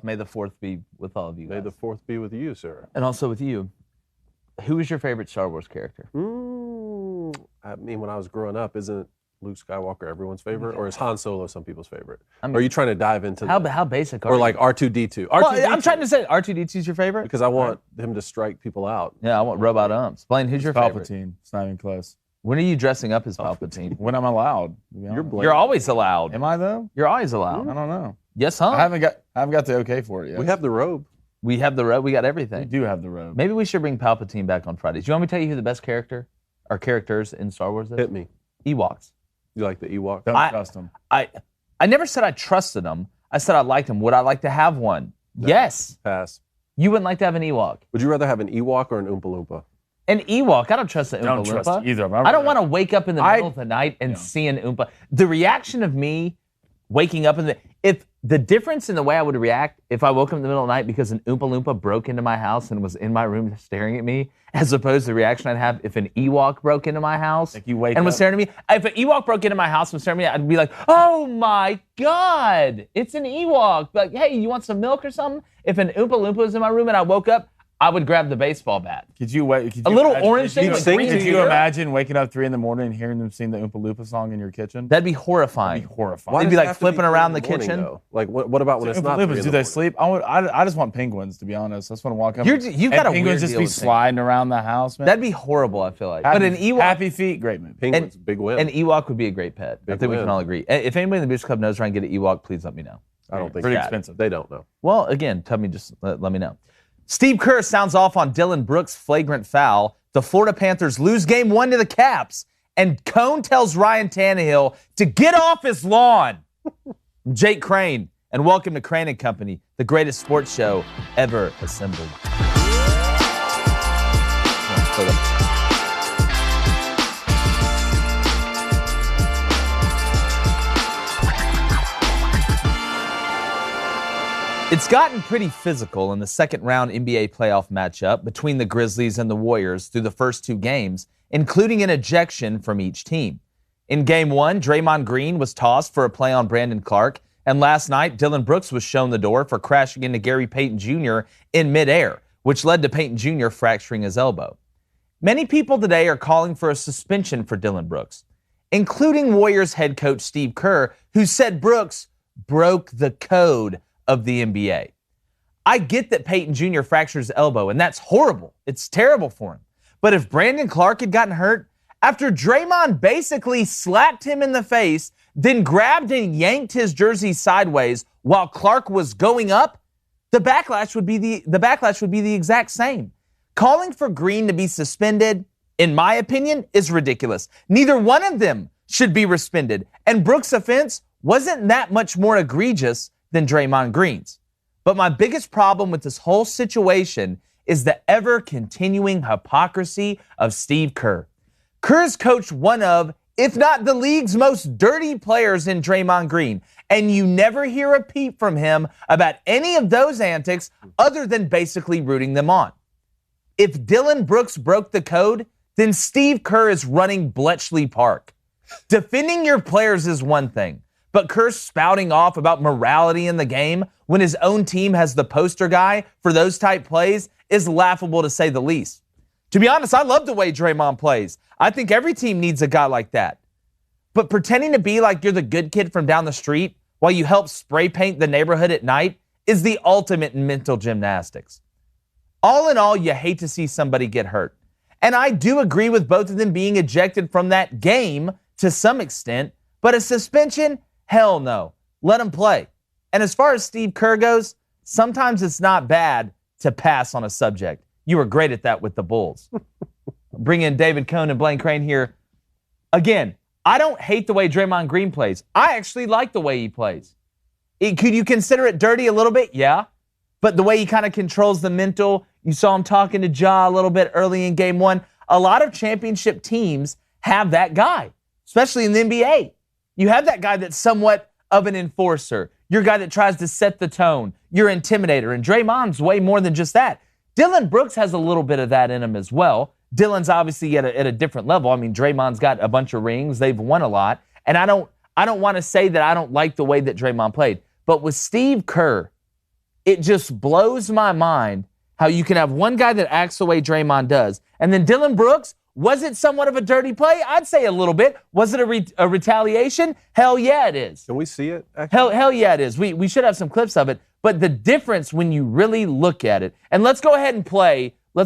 May the 4th be with all of you guys. May the 4th be with you, sir. And also with you. Who is your favorite Star Wars character? I mean, when I was growing up, isn't Luke Skywalker everyone's favorite? Or is Han Solo some people's favorite? I mean, or are you trying to dive into how basic are Or you? like R2-D2? Well, I'm trying to say R2-D2 is your favorite? Because I want him to strike people out. Yeah, I want robot umps. Blaine, who's your favorite? Palpatine. It's not even close. When are you dressing up as Palpatine? When I'm allowed. You're always allowed. Am I though? You're always allowed. I don't know. Yes, huh? I haven't got the okay for it yet. We have the robe. We have the robe. We got everything. We do have the robe. Maybe we should bring Palpatine back on Fridays. You want me to tell you who the best characters in Star Wars is? Hit me. Ewoks. You like the Ewok? Don't trust them. I never said I trusted them. I said I liked them. Would I like to have one? No. Yes. Pass. You wouldn't like to have an Ewok. Would you rather have an Ewok or an Oompa Loompa? An Ewok. I don't trust an Oompa Don't Loompa. trust either of them. I don't want to wake up in the middle of the night and see an Oompa. The reaction of me waking up if the difference in the way I would react if I woke up in the middle of the night because an Oompa Loompa broke into my house and was in my room staring at me, as opposed to the reaction I'd have if an Ewok broke into my house and was staring at me. If an Ewok broke into my house and was staring at me, I'd be like, oh my God, it's an Ewok. Like, hey, you want some milk or something? If an Oompa Loompa was in my room and I woke up, I would grab the baseball bat. Could you wait? A little orange thing would bring Could you you imagine waking up 3 a.m. and hearing them sing the Oompa Loompa song in your kitchen? That'd be horrifying. That'd be horrifying. They'd be like flipping around the kitchen. Though? Like, what about when it's not? Oompa Loompas, do they sleep? I just want penguins, to be honest. I just want to walk up. You've got a penguins weird just deal be with sliding around the house, man. That'd be horrible, I feel like. But an Ewok. Happy Feet, great movie. Penguins, big win. An Ewok would be a great pet. I think we can all agree. If anybody in the Beach Club knows where I can get an Ewok, please let me know. I don't think pretty that. expensive. They don't know. Well, again, tell me, just let me know. Steve Kerr sounds off on Dillon Brooks' flagrant foul. The Florida Panthers lose game 1 to the Caps. And Cone tells Ryan Tannehill to get off his lawn. Jake Crane, and welcome to Crane & Company, the greatest sports show ever assembled. It's gotten pretty physical in the second-round NBA playoff matchup between the Grizzlies and the Warriors through the first 2 games, including an ejection from each team. In Game 1, Draymond Green was tossed for a play on Brandon Clark, and last night, Dillon Brooks was shown the door for crashing into Gary Payton Jr. in midair, which led to Payton Jr. fracturing his elbow. Many people today are calling for a suspension for Dillon Brooks, including Warriors head coach Steve Kerr, who said Brooks broke the code of the NBA. I get that Payton Jr. fractured his elbow, and that's horrible. It's terrible for him. But if Brandon Clark had gotten hurt, after Draymond basically slapped him in the face, then grabbed and yanked his jersey sideways while Clark was going up, the backlash would be the exact same. Calling for Green to be suspended, in my opinion, is ridiculous. Neither one of them should be suspended, and Brooks' offense wasn't that much more egregious than Draymond Green's. But my biggest problem with this whole situation is the ever-continuing hypocrisy of Steve Kerr. Kerr's coached one of, if not the league's most dirty players in Draymond Green, and you never hear a peep from him about any of those antics other than basically rooting them on. If Dillon Brooks broke the code, then Steve Kerr is running Bletchley Park. Defending your players is one thing, but Kerr spouting off about morality in the game when his own team has the poster guy for those type plays is laughable to say the least. To be honest, I love the way Draymond plays. I think every team needs a guy like that. But pretending to be like you're the good kid from down the street while you help spray paint the neighborhood at night is the ultimate in mental gymnastics. All in all, you hate to see somebody get hurt. And I do agree with both of them being ejected from that game to some extent, but a suspension? Hell no. Let them play. And as far as Steve Kerr goes, sometimes it's not bad to pass on a subject. You were great at that with the Bulls. Bring in David Cone and Blaine Crane here. Again, I don't hate the way Draymond Green plays. I actually like the way he plays. Could you consider it dirty a little bit? Yeah. But the way he kind of controls the mental, you saw him talking to Ja a little bit early in Game 1. A lot of championship teams have that guy, especially in the NBA. You have that guy that's somewhat of an enforcer. You're a guy that tries to set the tone. You're an intimidator. And Draymond's way more than just that. Dillon Brooks has a little bit of that in him as well. Dillon's obviously at a different level. I mean, Draymond's got a bunch of rings. They've won a lot. And I don't want to say that I don't like the way that Draymond played. But with Steve Kerr, it just blows my mind how you can have one guy that acts the way Draymond does. And then Dillon Brooks, was it somewhat of a dirty play? I'd say a little bit. Was it a retaliation? Hell yeah, it is. Can we see it? Actually? Hell yeah, it is. We should have some clips of it. But the difference when you really look at it, and let's go ahead and play the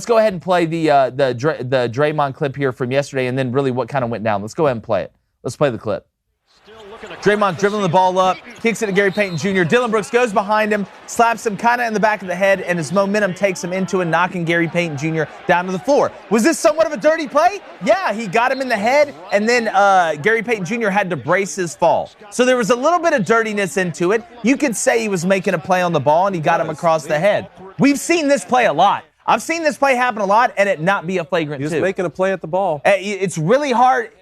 Draymond clip here from yesterday, and then really what kind of went down. Let's go ahead and play it. Let's play the clip. Draymond dribbling the ball up, kicks it to Gary Payton Jr. Dillon Brooks goes behind him, slaps him kind of in the back of the head, and his momentum takes him into it, knocking Gary Payton Jr. down to the floor. Was this somewhat of a dirty play? Yeah, he got him in the head, and then Gary Payton Jr. had to brace his fall. So there was a little bit of dirtiness into it. You could say he was making a play on the ball, and he got him across the head. We've seen this play a lot. I've seen this play happen a lot, and it not be a flagrant He was two. making a play at the ball. It's really hard.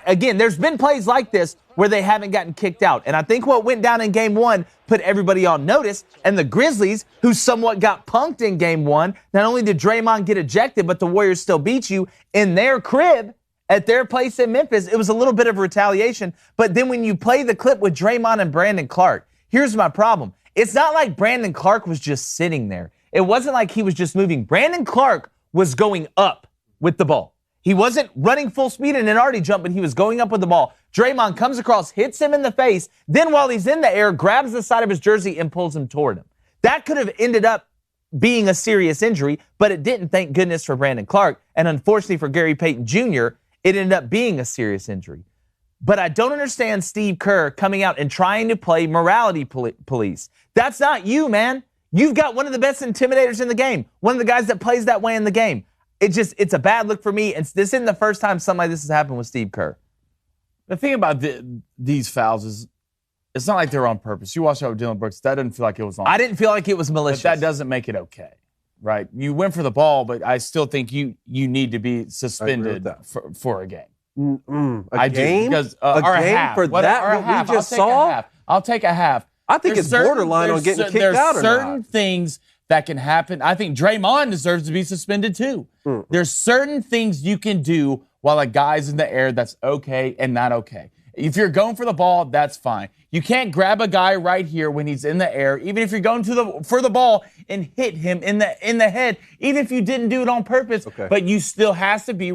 Again, there's been plays like this where they haven't gotten kicked out. And I think what went down in Game 1 put everybody on notice. And the Grizzlies, who somewhat got punked in Game 1, not only did Draymond get ejected, but the Warriors still beat you in their crib at their place in Memphis. It was a little bit of retaliation. But then when you play the clip with Draymond and Brandon Clark, here's my problem. It's not like Brandon Clark was just sitting there. It wasn't like he was just moving. Brandon Clark was going up with the ball. He wasn't running full speed in an arty jump, but he was going up with the ball. Draymond comes across, hits him in the face, then while he's in the air, grabs the side of his jersey and pulls him toward him. That could have ended up being a serious injury, but it didn't, thank goodness, for Brandon Clark. And unfortunately for Gary Payton Jr., it ended up being a serious injury. But I don't understand Steve Kerr coming out and trying to play morality police. That's not you, man. You've got one of the best intimidators in the game, one of the guys that plays that way in the game. It's a bad look for me. And this isn't the first time something like this has happened with Steve Kerr. The thing about these fouls is it's not like they're on purpose. You watch out with Dillon Brooks, that doesn't feel like it was on purpose. I didn't feel like it was malicious. But that doesn't make it okay, right? You went for the ball, but I still think you need to be suspended for a game. A game? Because, a or game a half. for that what we just saw? I'll take a half. I think it's borderline on getting kicked out or not. There's certain things that can happen. I think Draymond deserves to be suspended too. There's certain things you can do while a guy's in the air that's okay and not okay. If you're going for the ball, that's fine. You can't grab a guy right here when he's in the air, even if you're going for the ball and hit him in the head, even if you didn't do it on purpose. Okay. But you still has to be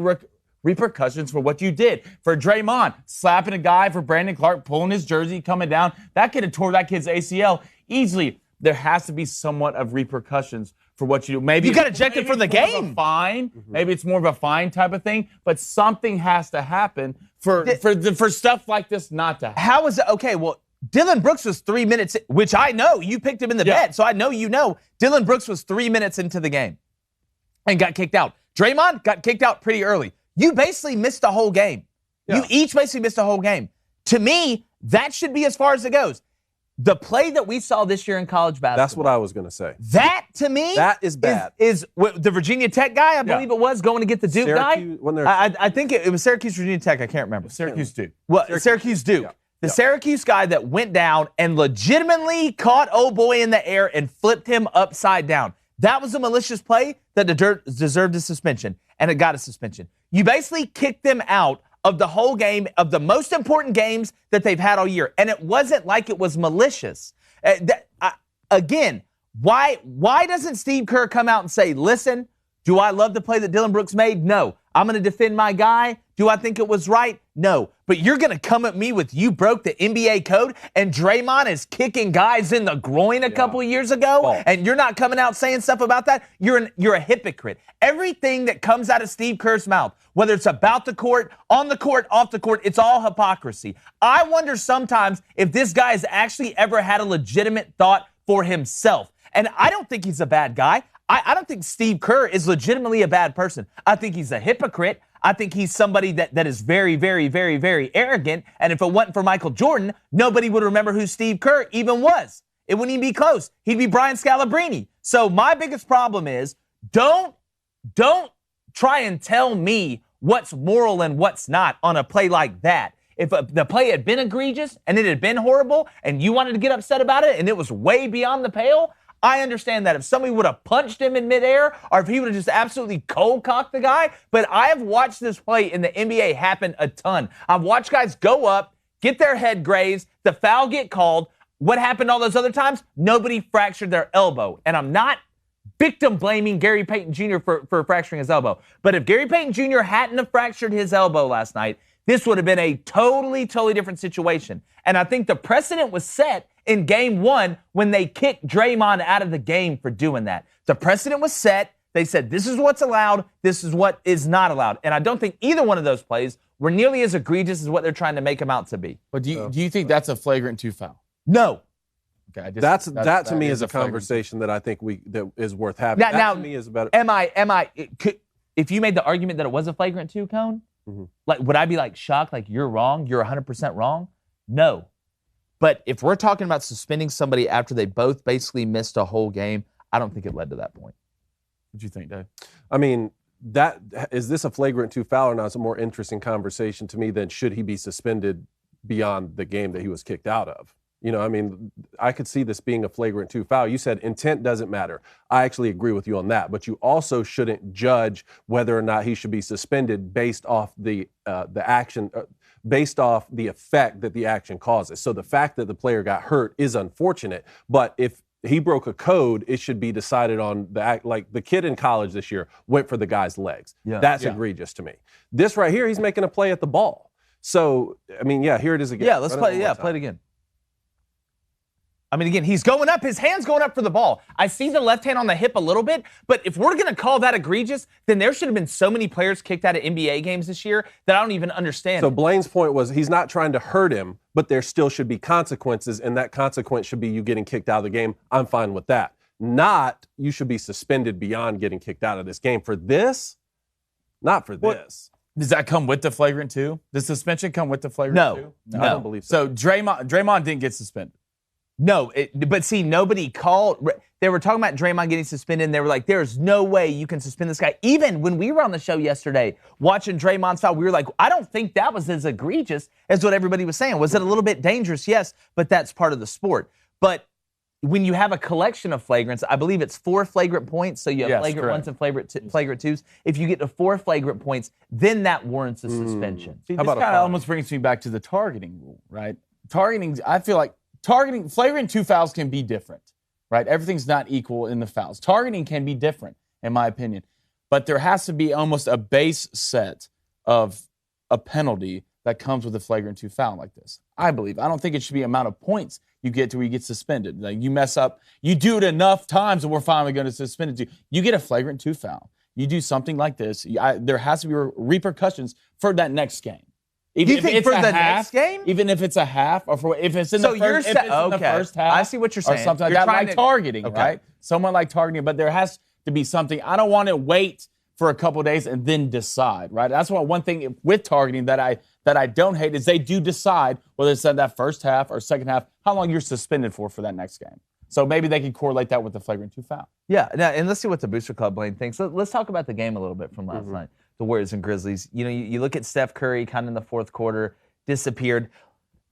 repercussions for what you did. For Draymond, slapping a guy, for Brandon Clark pulling his jersey, coming down, that could have tore that kid's ACL easily. There has to be somewhat of repercussions for what you do. Maybe you got ejected from the game. Fine. Maybe it's more of a fine type of thing, but something has to happen for stuff like this not to happen. How is it? Okay, well, Dillon Brooks was 3 minutes, which I know. You picked him in the bet, so I know you know. Dillon Brooks was 3 minutes into the game and got kicked out. Draymond got kicked out pretty early. You basically missed the whole game. Yeah. You each basically missed the whole game. To me, that should be as far as it goes. The play that we saw this year in college basketball. That's what I was going to say. That, to me, that is bad. Is the Virginia Tech guy, I believe it was, going to get the Duke Syracuse, guy? I think it was Syracuse, Virginia Tech. I can't remember. Syracuse Duke. Well, Syracuse Duke. Yeah. The Syracuse guy that went down and legitimately caught old boy in the air and flipped him upside down. That was a malicious play that deserved a suspension, and it got a suspension. You basically kicked them out of the whole game, of the most important games that they've had all year. And it wasn't like it was malicious. Again, why doesn't Steve Kerr come out and say, listen, do I love the play that Dillon Brooks made? No. I'm going to defend my guy. Do I think it was right? No. But you're going to come at me with you broke the NBA code and Draymond is kicking guys in the groin a couple of years ago and you're not coming out saying stuff about that? You're a hypocrite. Everything that comes out of Steve Kerr's mouth, whether it's about the court, on the court, off the court, it's all hypocrisy. I wonder sometimes if this guy has actually ever had a legitimate thought for himself. And I don't think he's a bad guy. I don't think Steve Kerr is legitimately a bad person. I think he's a hypocrite. I think he's somebody that is very, very, very, very arrogant. And if it wasn't for Michael Jordan, nobody would remember who Steve Kerr even was. It wouldn't even be close. He'd be Brian Scalabrine. So my biggest problem is don't try and tell me what's moral and what's not on a play like that. If the play had been egregious and it had been horrible and you wanted to get upset about it and it was way beyond the pale, I understand that. If somebody would have punched him in midair or if he would have just absolutely cold-cocked the guy, but I have watched this play in the NBA happen a ton. I've watched guys go up, get their head grazed, the foul get called, what happened all those other times? Nobody fractured their elbow. And I'm not victim blaming Gary Payton Jr. for fracturing his elbow. But if Gary Payton Jr. hadn't have fractured his elbow last night, this would have been a totally different situation. And I think the precedent was set in game 1 when they kicked Draymond out of the game for doing that. The precedent was set. They said, this is what's allowed, this is what is not allowed. And I don't think either one of those plays were nearly as egregious as what they're trying to make them out to be. But do you think that's a flagrant 2 foul? No. Okay, that to me is a conversation that I think that is worth having. Now, to me is better. If you made the argument that it was a flagrant 2 cone, like, would I be like shocked, like you're wrong, you're 100% wrong? No. But if we're talking about suspending somebody after they both basically missed a whole game, I don't think it led to that point. What do you think, Dave? I mean, is this a flagrant 2 foul or not? It's a more interesting conversation to me than should he be suspended beyond the game that he was kicked out of. You know, I mean, I could see this being a flagrant 2 foul. You said intent doesn't matter. I actually agree with you on that. But you also shouldn't judge whether or not he should be suspended based off the action, based off the effect that the action causes. So the fact that the player got hurt is unfortunate. But if he broke a code, it should be decided on the act. Like the kid in college this year went for the guy's legs. Yeah. That's egregious to me. This right here, he's making a play at the ball. So, I mean, yeah, here it is again. Yeah, let's play. Yeah, play it again. I mean, again, he's going up. His hand's going up for the ball. I see the left hand on the hip a little bit, but if we're going to call that egregious, then there should have been so many players kicked out of NBA games this year that I don't even understand. So Blaine's point was he's not trying to hurt him, but there still should be consequences, and that consequence should be you getting kicked out of the game. I'm fine with that. Not you should be suspended beyond getting kicked out of this game. For this, not for this. Does that come with the flagrant 2? Does suspension come with the flagrant 2? No, I don't believe so. So Draymond didn't get suspended. No, but see, nobody called. They were talking about Draymond getting suspended, and they were like, there's no way you can suspend this guy. Even when we were on the show yesterday watching Draymond's foul, we were like, I don't think that was as egregious as what everybody was saying. Was it a little bit dangerous? Yes, but that's part of the sport. But when you have a collection of flagrants, I believe it's 4 flagrant points, so you have flagrant ones and flagrant 2s. If you get to 4 flagrant points, then that warrants a suspension. See, this kind of almost brings me back to the targeting rule, right? Targeting, I feel like flagrant 2 fouls can be different, right? Everything's not equal in the fouls. Targeting can be different, in my opinion. But there has to be almost a base set of a penalty that comes with a flagrant 2 foul like this. I believe. I don't think it should be amount of points you get to where you get suspended. Like you mess up, you do it enough times and we're finally going to suspend you. You get a flagrant 2 foul. You do something like this, there has to be repercussions for that next game. Even if it's for the next game? Even if it's a half, or if it's in the first half. I see what you're saying. Or something like that, like targeting, right? Someone like targeting, but there has to be something. I don't want to wait for a couple of days and then decide, right? That's why one thing with targeting that I don't hate is they do decide whether it's in that first half or second half, how long you're suspended for that next game. So maybe they can correlate that with the flagrant 2 foul. Yeah, now, and let's see what the Booster Club Blaine thinks. Let's talk about the game a little bit from last night. The Warriors and Grizzlies. You know, you look at Steph Curry kind of in the fourth quarter, disappeared.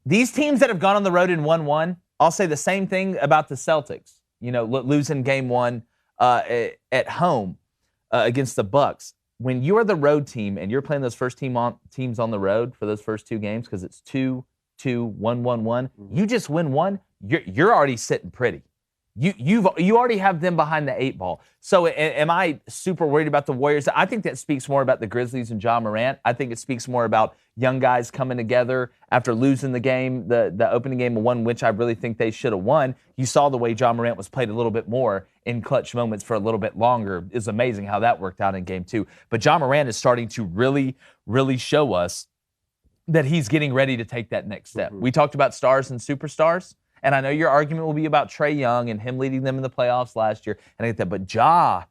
These teams that have gone on the road and 1-1, I'll say the same thing about the Celtics. You know, losing game 1 at home against the Bucks. When you are the road team and you're playing those first teams on the road for those first 2 games, because it's 2-2, 1-1-1, you just win 1, you're already sitting pretty. You already have them behind the 8 ball. So am I super worried about the Warriors? I think that speaks more about the Grizzlies and Ja Morant. I think it speaks more about young guys coming together after losing the game, the opening game of 1, which I really think they should have won. You saw the way Ja Morant was played a little bit more in clutch moments for a little bit longer. It's amazing how that worked out in game 2. But Ja Morant is starting to really, really show us that he's getting ready to take that next step. We talked about stars and superstars. And I know your argument will be about Trae Young and him leading them in the playoffs last year. And I get that. But Ja,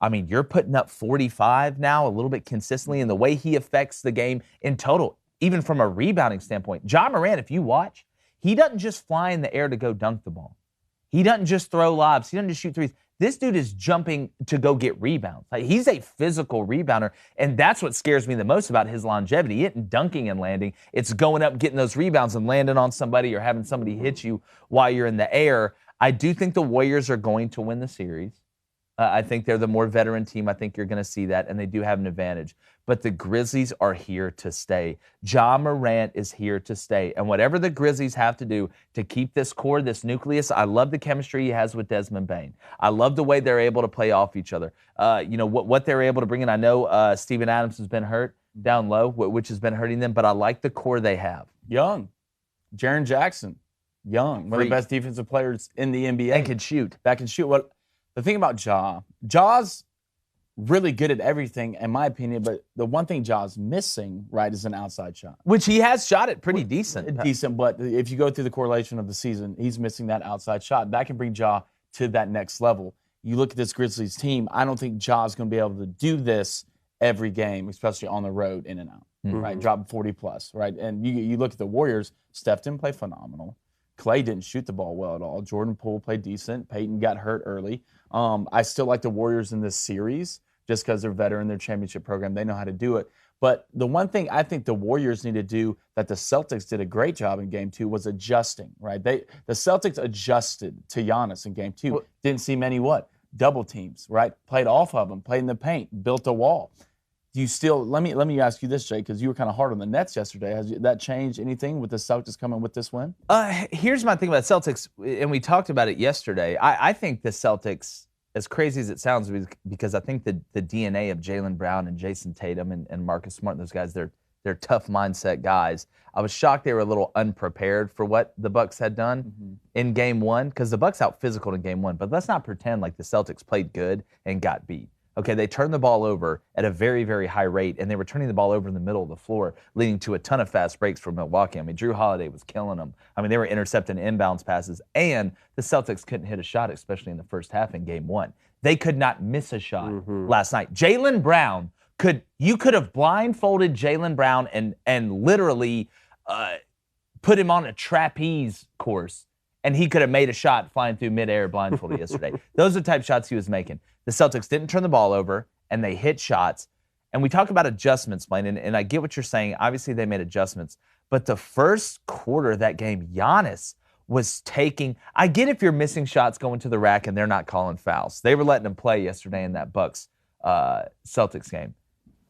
I mean, you're putting up 45 now a little bit consistently, and the way he affects the game in total, even from a rebounding standpoint. Ja Morant, if you watch, he doesn't just fly in the air to go dunk the ball. He doesn't just throw lobs. He doesn't just shoot threes. This dude is jumping to go get rebounds. Like, he's a physical rebounder, and that's what scares me the most about his longevity. It isn't dunking and landing. It's going up, getting those rebounds, and landing on somebody or having somebody hit you while you're in the air. I do think the Warriors are going to win the series. I think they're the more veteran team. I think you're going to see that, and they do have an advantage. But the Grizzlies are here to stay. Ja Morant is here to stay. And whatever the Grizzlies have to do to keep this core, this nucleus, I love the chemistry he has with Desmond Bane. I love the way they're able to play off each other. What they're able to bring in. I know Steven Adams has been hurt down low, which has been hurting them, but I like the core they have. Young. Jaren Jackson. Young. One of the best defensive players in the NBA. And can shoot. That can shoot. Well, the thing about Ja's really good at everything, in my opinion, but the one thing Ja's missing, right, is an outside shot. Which he has shot it pretty decent. Decent, but if you go through the correlation of the season, he's missing that outside shot. That can bring Ja to that next level. You look at this Grizzlies team, I don't think Ja's going to be able to do this every game, especially on the road, in and out, right? Drop 40+, right? And you look at the Warriors, Steph didn't play phenomenal. Clay didn't shoot the ball well at all. Jordan Poole played decent. Peyton got hurt early. I still like the Warriors in this series just because they're veteran, their championship program. They know how to do it. But the one thing I think the Warriors need to do that the Celtics did a great job in Game 2 was adjusting, right? The Celtics adjusted to Giannis in Game 2. Didn't see many double teams, right? Played off of them, played in the paint, built a wall. Do you still, let me ask you this, Jay, because you were kind of hard on the Nets yesterday. Has that changed anything with the Celtics coming with this win? Here's my thing about Celtics, and we talked about it yesterday. I think the Celtics, as crazy as it sounds, because I think the DNA of Jaylen Brown and Jason Tatum and Marcus Smart, those guys, they're tough mindset guys. I was shocked they were a little unprepared for what the Bucks had done in Game 1, because the Bucks out physical in Game 1. But let's not pretend like the Celtics played good and got beat. Okay, they turned the ball over at a very, very high rate, and they were turning the ball over in the middle of the floor, leading to a ton of fast breaks from Milwaukee. I mean, Drew Holiday was killing them. I mean, they were intercepting inbounds passes, and the Celtics couldn't hit a shot, especially in the first half in Game 1. They could not miss a shot last night. Jaylen Brown, you could have blindfolded Jaylen Brown and literally put him on a trapeze course, and he could have made a shot flying through midair blindfolded yesterday. Those are the type of shots he was making. The Celtics didn't turn the ball over, and they hit shots. And we talk about adjustments, Blaine, and I get what you're saying. Obviously, they made adjustments. But the first quarter of that game, Giannis was taking – I get if you're missing shots going to the rack and they're not calling fouls. They were letting them play yesterday in that Bucks-Celtics game.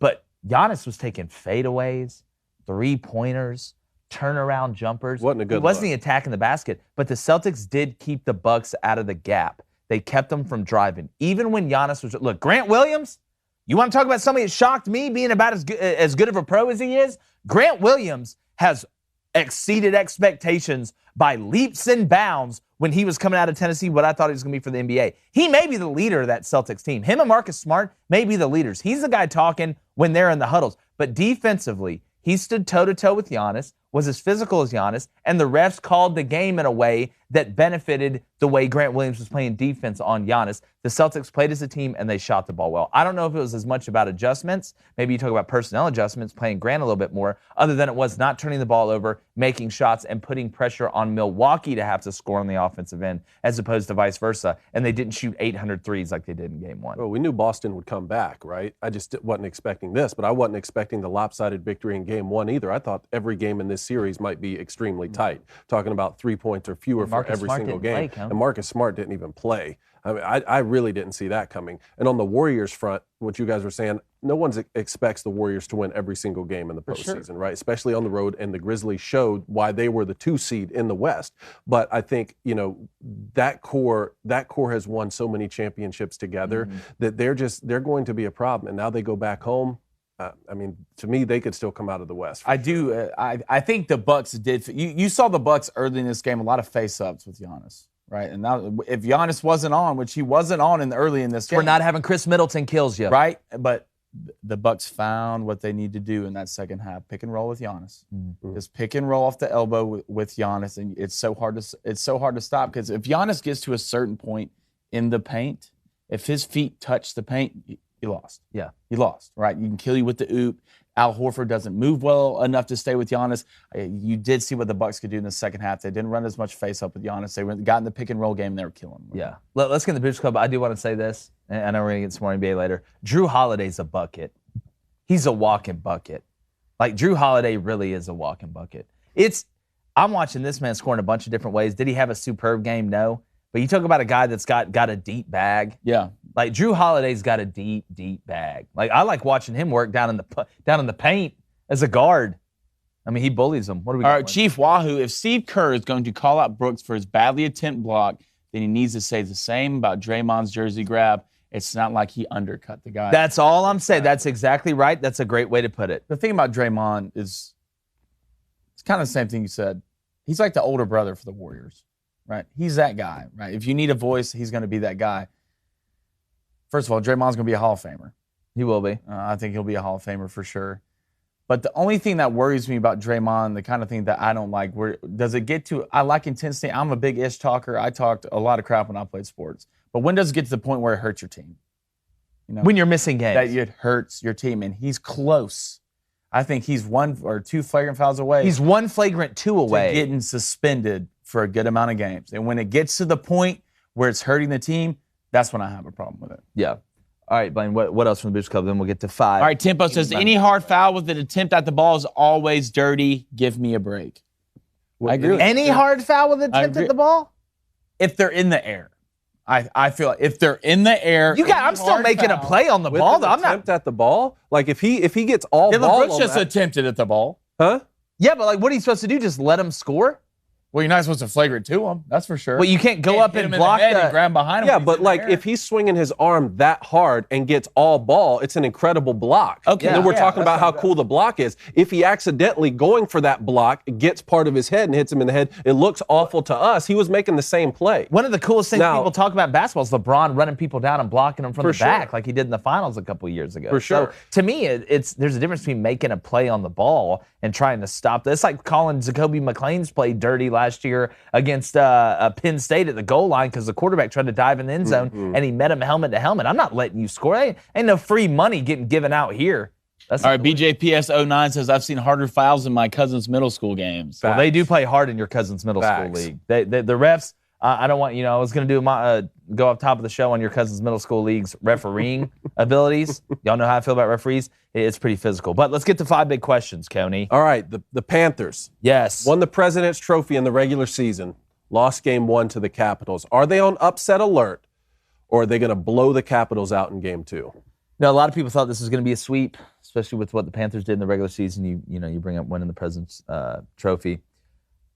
But Giannis was taking fadeaways, three-pointers, turnaround jumpers. Wasn't he wasn't attacking the basket, but the Celtics did keep the Bucks out of the gap. They kept them from driving. Even when Giannis was – look, Grant Williams, you want to talk about somebody that shocked me being about as good of a pro as he is? Grant Williams has exceeded expectations by leaps and bounds when he was coming out of Tennessee, what I thought he was going to be for the NBA. He may be the leader of that Celtics team. Him and Marcus Smart may be the leaders. He's the guy talking when they're in the huddles. But defensively, he stood toe-to-toe with Giannis, was as physical as Giannis, and the refs called the game in a way that benefited the way Grant Williams was playing defense on Giannis. The Celtics played as a team, and they shot the ball well. I don't know if it was as much about adjustments. Maybe you talk about personnel adjustments, playing Grant a little bit more, other than it was not turning the ball over, making shots, and putting pressure on Milwaukee to have to score on the offensive end, as opposed to vice versa. And they didn't shoot 800 threes like they did in Game 1. Well, we knew Boston would come back, right? I just wasn't expecting this, but I wasn't expecting the lopsided victory in Game 1 either. I thought every game in this series might be extremely tight, talking about 3 points or fewer for every single game. And Marcus Smart didn't even play. I mean, I really didn't see that coming. And on the Warriors front, what you guys were saying, no one expects the Warriors to win every single game in the postseason, right? Especially on the road. And the Grizzlies showed why they were the 2 seed in the West. But I think, that core has won so many championships together that they're going to be a problem. And now they go back home. To me, they could still come out of the West. I do. I think the Bucks did. You saw the Bucks early in this game, a lot of face-ups with Giannis, right? And now, if Giannis wasn't on, which he wasn't on early in this game. We're not having Chris Middleton kills you. Right? But the Bucks found what they need to do in that second half. Pick and roll with Giannis. Just pick and roll off the elbow with Giannis. And it's so hard to stop, because if Giannis gets to a certain point in the paint, if his feet touch the paint, you lost. Yeah. You lost, right? You can kill you with the oop. Al Horford doesn't move well enough to stay with Giannis. You did see what the Bucks could do in the second half. They didn't run as much face-up with Giannis. They got in the pick-and-roll game. They were killing him. Yeah. Let's get in the Boots Club. I do want to say this, and I know we're going to get some more NBA later. Drew Holiday's a bucket. He's a walking bucket. Like, Drew Holiday really is a walking bucket. I'm watching this man score in a bunch of different ways. Did he have a superb game? No. But you talk about a guy that's got a deep bag. Yeah. Like, Drew Holiday's got a deep, deep bag. Like, I like watching him work down in the paint as a guard. I mean, he bullies them. What do we got? All right, Chief Wahoo, if Steve Kerr is going to call out Brooks for his badly attempted block, then he needs to say the same about Draymond's jersey grab. It's not like he undercut the guy. That's all I'm saying. That's exactly right. That's a great way to put it. The thing about Draymond is it's kind of the same thing you said. He's like the older brother for the Warriors, right? He's that guy, right? If you need a voice, he's going to be that guy. First of all, Draymond's going to be a Hall of Famer. He will be. I think he'll be a Hall of Famer for sure. But the only thing that worries me about Draymond, the kind of thing that I don't like, does it get to, I like intensity. I'm a big ish talker. I talked a lot of crap when I played sports. But when does it get to the point where it hurts your team? You know, when you're missing games. That it hurts your team. And he's close. I think he's 1 or 2 flagrant fouls away. He's 1 flagrant 2 away. Getting suspended for a good amount of games. And when it gets to the point where it's hurting the team, that's when I have a problem with it. Yeah. All right, Blaine, what else from the Boots Club? Then we'll get to 5. All right, Tempo says, any hard foul with an attempt at the ball is always dirty. Give me a break. I agree. Any hard foul with an attempt at the ball? If they're in the air. I feel like if they're in the air. I'm still making a play on the ball, though. I'm not. Attempt at the ball? Like, if he gets all Dillon ball Brooks just attempted at the ball. Huh? Yeah, but like, what are you supposed to do? Just let him score? Well, you're not supposed to flagrant to him. That's for sure. Well, you can't go up and block and grab behind him. Yeah, but like if he's swinging his arm that hard and gets all ball, it's an incredible block. Okay. And then we're talking about how cool the block is. If he accidentally going for that block gets part of his head and hits him in the head, it looks awful to us. He was making the same play. One of the coolest things people talk about in basketball is LeBron running people down and blocking them from the back like he did in the finals a couple years ago. For sure. So to me, there's a difference between making a play on the ball and trying to stop this. It's like calling Jacoby McLean's play dirty last year against Penn State at the goal line because the quarterback tried to dive in the end zone and he met him helmet to helmet. I'm not letting you score. Ain't no free money getting given out here. All right, BJPS09 says, I've seen harder fouls in my cousin's middle school games. Well, they do play hard in your cousin's middle school league. The refs, I don't want, I was going to do go off top of the show on your cousin's middle school league's refereeing abilities. Y'all know how I feel about referees. It's pretty physical. But let's get to 5 big questions, Coney. All right, the Panthers. Yes. Won the President's Trophy in the regular season. Lost game 1 to the Capitals. Are they on upset alert, or are they going to blow the Capitals out in game 2? No, a lot of people thought this was going to be a sweep, especially with what the Panthers did in the regular season. You bring up winning the President's Trophy.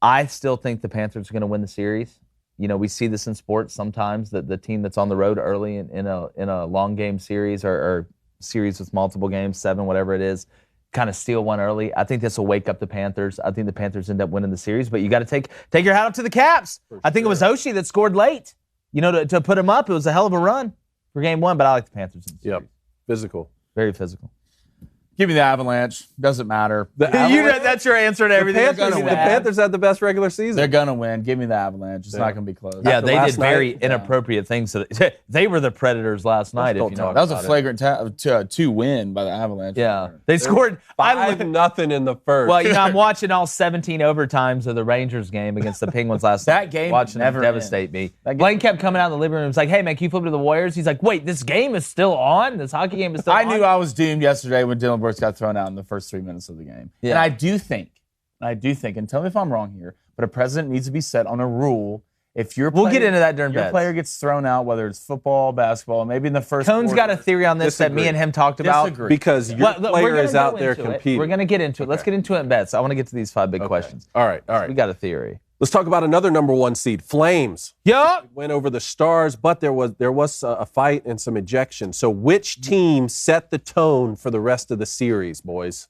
I still think the Panthers are going to win the series. We see this in sports sometimes, that the team that's on the road early in a long game series or series with multiple games, 7, whatever it is, kind of steal one early. I think this will wake up the Panthers. I think the Panthers end up winning the series, but you got to take your hat up to the Caps. I think it was Oshie that scored late. To put him up, it was a hell of a run for game 1, but I like the Panthers in the series. Yep, physical. Very physical. Give me the Avalanche. Doesn't matter. That's your answer to everything. The Panthers had the best regular season. They're going to win. Give me the Avalanche. It's not going to be close. Yeah, they did very inappropriate things. They were the Predators last night, if you know. That was a flagrant 2 win by the Avalanche. Yeah. They scored 5-0 in the first. Well, I'm watching all 17 overtimes of the Rangers game against the Penguins last night. That game watching them devastate me. Blaine kept coming out in the living room. He's like, hey, man, can you flip to the Warriors? He's like, wait, this game is still on? This hockey game is still on? I knew I was doomed yesterday when Dillon Brooks got thrown out in the first 3 minutes of the game. Yeah. And I do think, and tell me if I'm wrong here, but a president needs to be set on a rule. If we'll get into that during your player gets thrown out, whether it's football, basketball, maybe in the first Cone's quarter. got a theory on this that me and him talked about. Because your player is out there competing. We're going to get into it. Let's get into it in bets. I want to get to these 5 big questions. All right. So we got a theory. Let's talk about another number 1 seed, Flames. Yup. Went over the Stars, but there was a fight and some ejection. So which team set the tone for the rest of the series, boys?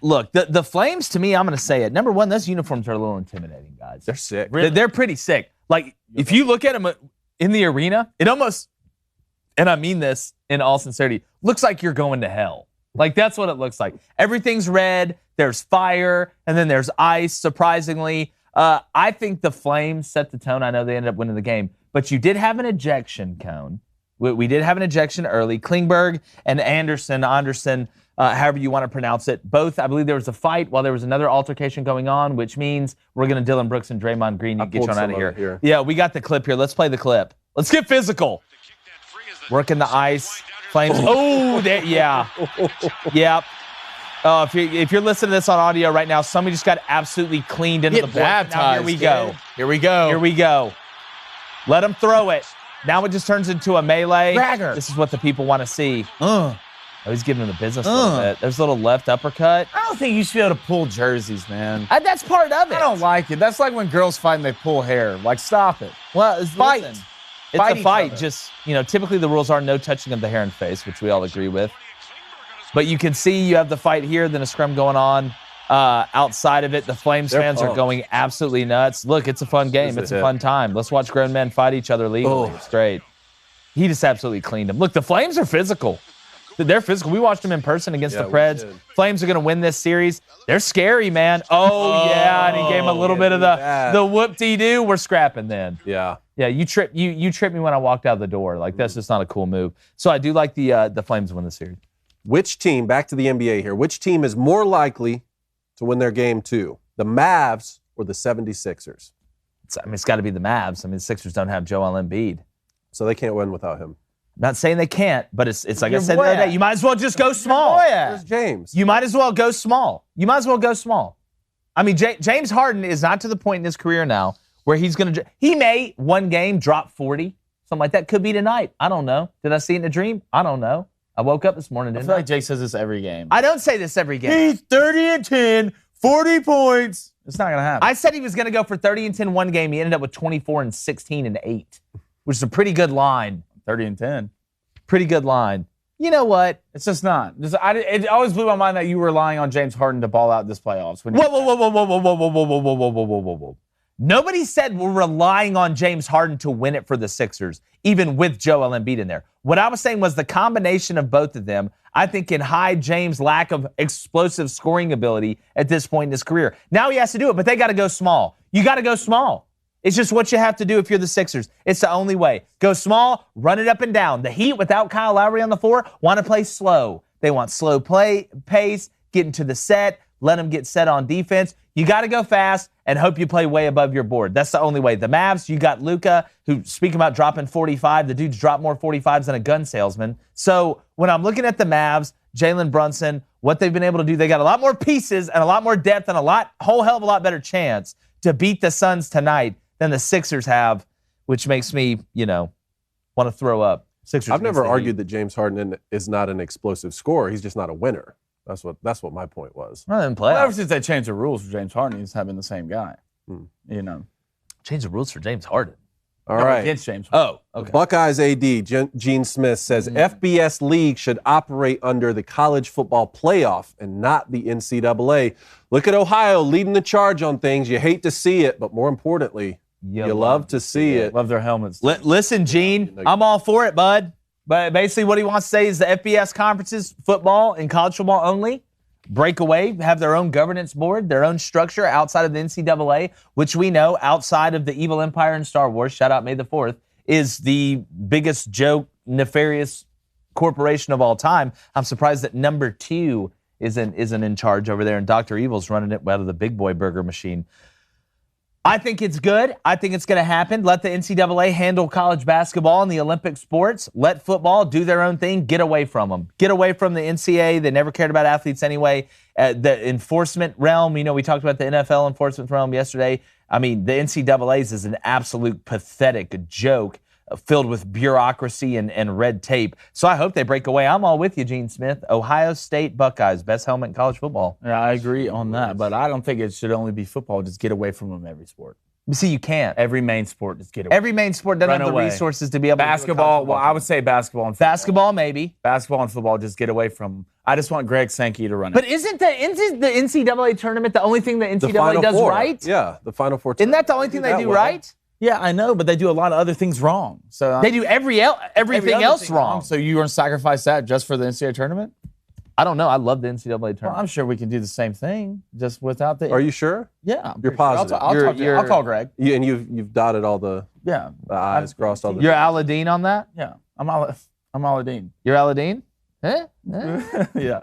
Look, the Flames, to me, I'm going to say it. Number 1, those uniforms are a little intimidating, guys. They're sick. Really? They're pretty sick. Like, if you look at them in the arena, it almost, and I mean this in all sincerity, looks like you're going to hell. Like, that's what it looks like. Everything's red, there's fire, and then there's ice, surprisingly. I think the Flames set the tone. I know they ended up winning the game, but you did have an ejection, Cone. We did have an ejection early. Klingberg and Anderson, however you want to pronounce it, both, I believe there was a fight while there was another altercation going on, which means we're going to Dillon Brooks and Draymond Green. You get you on out of here. Yeah, we got the clip here. Let's play the clip. Let's get physical. Working the ice. Flames. Oh, yeah. Yep. If you're listening to this on audio right now, somebody just got absolutely cleaned into the board. Here we go. Here we go. Let him throw it. Now it just turns into a melee. Dragger. This is what the people want to see. Oh, he's giving him the business a little bit. There's a little left uppercut. I don't think you should be able to pull jerseys, man. That's part of it. I don't like it. That's like when girls fight and they pull hair. Like, stop it. Well, Fight. Listen, it's Fight a each fight. other. Just, typically the rules are no touching of the hair and face, which we all agree with. But you can see you have the fight here, then a scrum going on. Outside of it, the Flames fans are going absolutely nuts. Look, it's a fun game. It's a fun time. Let's watch grown men fight each other legally. It's great. He just absolutely cleaned him. Look, the Flames are physical. They're physical. We watched them in person against the Preds. Flames are going to win this series. They're scary, man. Oh, yeah, and he gave him a little bit of the whoop-de-doo. We're scrapping then. Yeah. Yeah, you tripped me when I walked out the door. Like, that's just not a cool move. So I do like the Flames win the series. Which team, back to the NBA here, which team is more likely to win their game 2? The Mavs or the 76ers? It's got to be the Mavs. The Sixers don't have Joel Embiid. So they can't win without him. Not saying they can't, but it's like I said the other day. You might as well just go small. Where's James? You might as well go small. James Harden is not to the point in his career now where he may one game drop 40, something like that. Could be tonight. I don't know. Did I see it in a dream? I don't know. I woke up this morning, I feel like Jake says this every game. I don't say this every game. He's 30-10, 40 points. It's not going to happen. I said he was going to go for 30-10 one game. He ended up with 24 and 16 and 8, which is a pretty good line. 30-10. Pretty good line. You know what? It's just not. It always blew my mind that you were relying on James Harden to ball out this playoffs. Whoa. Nobody said we're relying on James Harden to win it for the Sixers, even with Joel Embiid in there. What I was saying was the combination of both of them, I think, can hide James' lack of explosive scoring ability at this point in his career. Now he has to do it, but they got to go small. You got to go small. It's just what you have to do if you're the Sixers. It's the only way. Go small, run it up and down. The Heat, without Kyle Lowry on the floor, want to play slow. They want slow pace, get into the set, let them get set on defense. You got to go fast and hope you play way above your board. That's the only way. The Mavs, you got Luka, who, speaking about dropping 45, the dude's dropped more 45s than a gun salesman. So when I'm looking at the Mavs, Jalen Brunson, what they've been able to do, they got a lot more pieces and a lot more depth and whole hell of a lot better chance to beat the Suns tonight than the Sixers have, which makes me, want to throw up. Sixers. I've never argued that James Harden is not an explosive scorer. He's just not a winner. That's what my point was. Well, ever since they changed the rules for James Harden, he's having the same guy. Change the rules for James Harden. All right. Against James Harden. Oh, okay. Buckeyes AD, Gene Smith says FBS league should operate under the college football playoff and not the NCAA. Look at Ohio leading the charge on things. You hate to see it, but more importantly, you love to see it. Love their helmets. Listen, Gene, I'm all for it, bud. But basically what he wants to say is the FBS conferences, football and college football only, break away, have their own governance board, their own structure outside of the NCAA, which we know outside of the evil empire in Star Wars, shout out May the 4th, is the biggest joke, nefarious corporation of all time. I'm surprised that number 2 isn't in charge over there and Dr. Evil's running it out of the big boy burger machine. I think it's good. I think it's going to happen. Let the NCAA handle college basketball and the Olympic sports. Let football do their own thing. Get away from them. Get away from the NCAA. They never cared about athletes anyway. The enforcement realm, we talked about the NFL enforcement realm yesterday. The NCAA's is an absolute pathetic joke filled with bureaucracy and red tape. So I hope they break away. I'm all with you, Gene Smith. Ohio State Buckeyes, best helmet in college football. Yeah, I agree on that, but I don't think it should only be football. Just get away from them every sport. See, you can't. Every main sport, just get away. Every main sport doesn't have the resources to be able basketball, to do I would say basketball and football. Basketball, maybe. Basketball and football, just get away from them. I just want Greg Sankey to run it. But isn't the NCAA tournament the only thing the NCAA does right? Yeah, the Final Four. Isn't that the only thing they do right? Yeah, I know, but they do a lot of other things wrong. So they do everything else wrong. So you want to sacrifice that just for the NCAA tournament? I don't know. I love the NCAA tournament. Well, I'm sure we can do the same thing, just without the. Are you sure? Yeah, you're positive. I'll call Greg. And you've dotted all the I's, crossed all the. You're Aladdin on that? Yeah, I'm Aladdin. You're Aladdin? Yeah.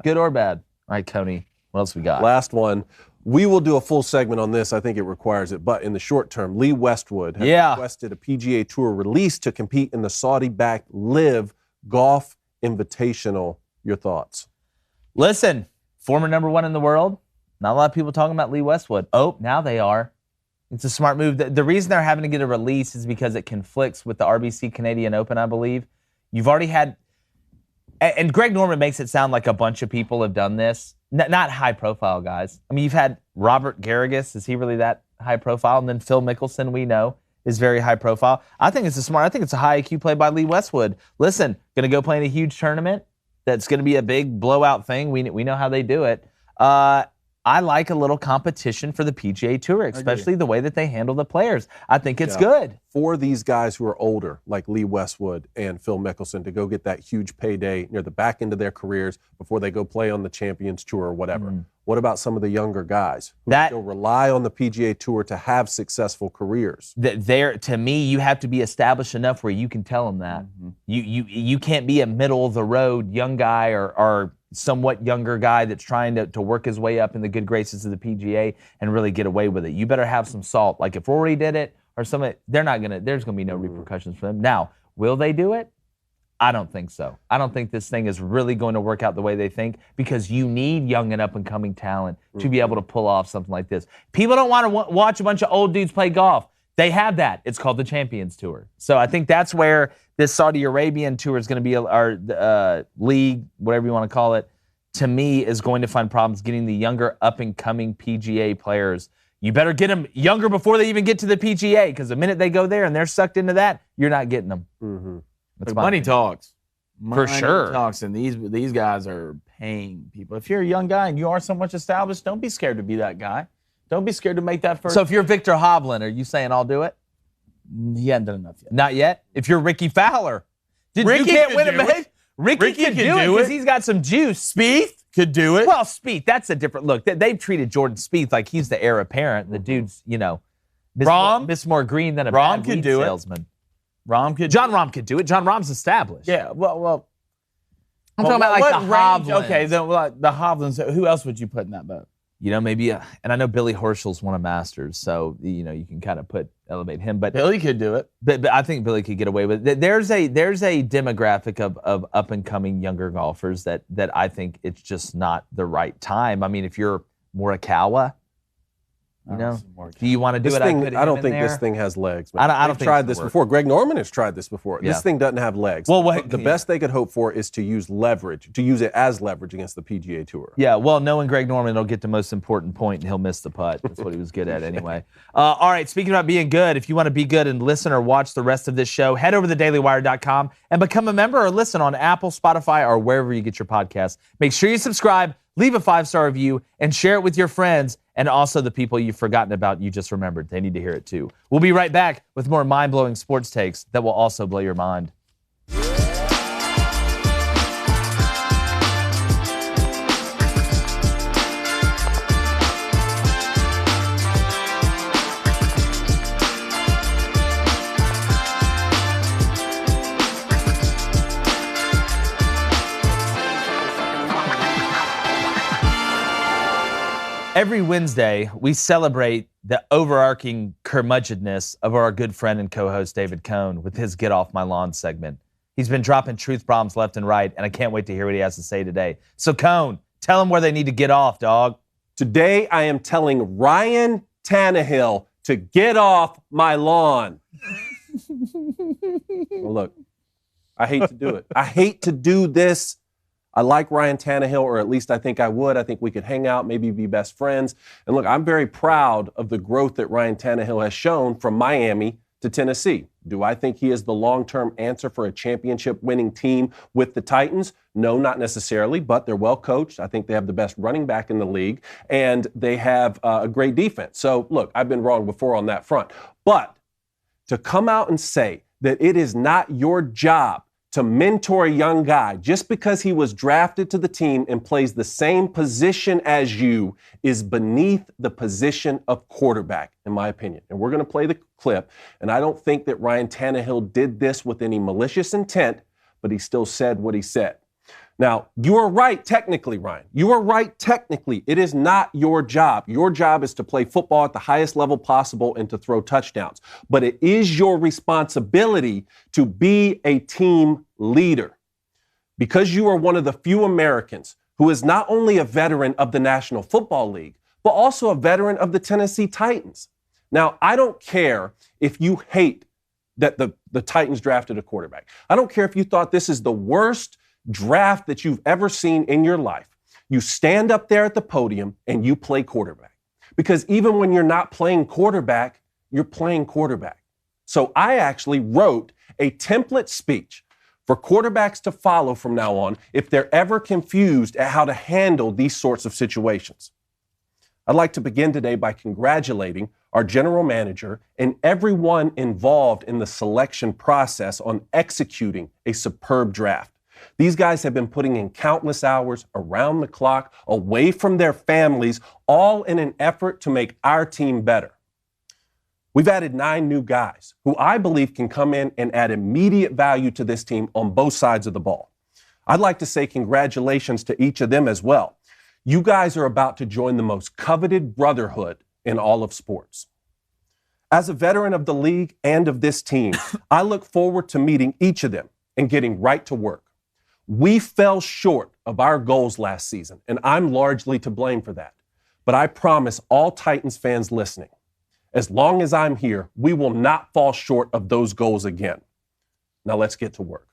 Good or bad? All right, Coney. What else we got? Last one. We will do a full segment on this. I think it requires it. But in the short term, Lee Westwood has requested a PGA Tour release to compete in the Saudi-backed LIV Golf Invitational. Your thoughts? Listen, former number 1 in the world. Not a lot of people talking about Lee Westwood. Oh, now they are. It's a smart move. The reason they're having to get a release is because it conflicts with the RBC Canadian Open, I believe. You've already had, and Greg Norman makes it sound like a bunch of people have done this. Not high-profile guys. I mean, you've had Robert Garrigus. Is he really that high-profile? And then Phil Mickelson, we know, is very high-profile. I think it's a high IQ play by Lee Westwood. Listen, going to go play in a huge tournament that's going to be a big blowout thing. We know how they do it. I like a little competition for the PGA Tour, especially the way that they handle the players. I think it's good. For these guys who are older, like Lee Westwood and Phil Mickelson, to go get that huge payday near the back end of their careers before they go play on the Champions Tour or whatever. What about some of the younger guys who still rely on the PGA Tour to have successful careers? To me, you have to be established enough where you can tell them that. You can't be a middle-of-the-road young guy or somewhat younger guy that's trying to work his way up in the good graces of the PGA and really get away with it. You better have some salt. Like if Rory did it or something, there's going to be no repercussions for them. Now, will they do it? I don't think so. I don't think this thing is really going to work out the way they think because you need young and up-and-coming talent to be able to pull off something like this. People don't want to watch a bunch of old dudes play golf. They have that. It's called the Champions Tour. So I think that's where this Saudi Arabian tour is going to be, our league, whatever you want to call it, to me is going to find problems getting the younger up-and-coming PGA players. You better get them younger before they even get to the PGA because the minute they go there and they're sucked into that, you're not getting them. That's money talks. For sure. Talks, and these guys are paying people. If you're a young guy and you are so much established, don't be scared to be that guy. Don't be scared to make that first. So if you're Victor Hovland, are you saying I'll do it? He hasn't done enough yet. Not yet? If you're Ricky Fowler. Ricky you can't could win do a it. Ricky could do it because he's got some juice. Spieth could do it. Well, Spieth, that's a different look. They've treated Jordan Spieth like he's the heir apparent. The dude's, miss more green than a Rahm bad could weed do salesman. John Rahm could do it. John Rahm's established. Yeah, well. I'm talking about like the Hovlands. Okay, the Hovlands. Who else would you put in that boat? Maybe, and I know Billy Horschel's won a Masters, so, you can kind of elevate him. But Billy could do it. But I think Billy could get away with it. There's a demographic of up-and-coming younger golfers that I think it's just not the right time. I mean, if you're Morikawa, do you want to do it? I don't think this thing has legs. I don't think tried this before. Greg Norman has tried this before. Yeah. This thing doesn't have legs. Well, the best they could hope for is to use it as leverage against the PGA Tour. Yeah, well, knowing Greg Norman, he'll get the most important point and he'll miss the putt. That's what he was good at anyway. All right, speaking about being good, if you want to be good and listen or watch the rest of this show, head over to dailywire.com and become a member or listen on Apple, Spotify, or wherever you get your podcasts. Make sure you subscribe, leave a 5-star review, and share it with your friends and also the people you've forgotten about, you just remembered. They need to hear it too. We'll be right back with more mind-blowing sports takes that will also blow your mind. Every Wednesday, we celebrate the overarching curmudgeonness of our good friend and co-host David Cohn with his Get Off My Lawn segment. He's been dropping truth bombs left and right, and I can't wait to hear what he has to say today. So, Cohn, tell them where they need to get off, dog. Today, I am telling Ryan Tannehill to get off my lawn. Well, look, I hate to do it. I hate to do this. I like Ryan Tannehill, or at least I think I would. I think we could hang out, maybe be best friends. And look, I'm very proud of the growth that Ryan Tannehill has shown from Miami to Tennessee. Do I think he is the long-term answer for a championship-winning team with the Titans? No, not necessarily, but they're well coached. I think they have the best running back in the league, and they have a great defense. So, look, I've been wrong before on that front. But to come out and say that it is not your job to mentor a young guy just because he was drafted to the team and plays the same position as you is beneath the position of quarterback, in my opinion. And we're going to play the clip. And I don't think that Ryan Tannehill did this with any malicious intent, but he still said what he said. Now, you are right technically, Ryan. You are right technically. It is not your job. Your job is to play football at the highest level possible and to throw touchdowns. But it is your responsibility to be a team leader. Because you are one of the few Americans who is not only a veteran of the National Football League, but also a veteran of the Tennessee Titans. Now, I don't care if you hate that the Titans drafted a quarterback. I don't care if you thought this is the worst draft that you've ever seen in your life. You stand up there at the podium and you play quarterback. Because even when you're not playing quarterback, you're playing quarterback. So I actually wrote a template speech for quarterbacks to follow from now on if they're ever confused at how to handle these sorts of situations. I'd like to begin today by congratulating our general manager and everyone involved in the selection process on executing a superb draft. These guys have been putting in countless hours around the clock, away from their families, all in an effort to make our team better. We've added 9 new guys who I believe can come in and add immediate value to this team on both sides of the ball. I'd like to say congratulations to each of them as well. You guys are about to join the most coveted brotherhood in all of sports. As a veteran of the league and of this team, I look forward to meeting each of them and getting right to work. We fell short of our goals last season, and I'm largely to blame for that. But I promise all Titans fans listening, as long as I'm here, we will not fall short of those goals again. Now let's get to work.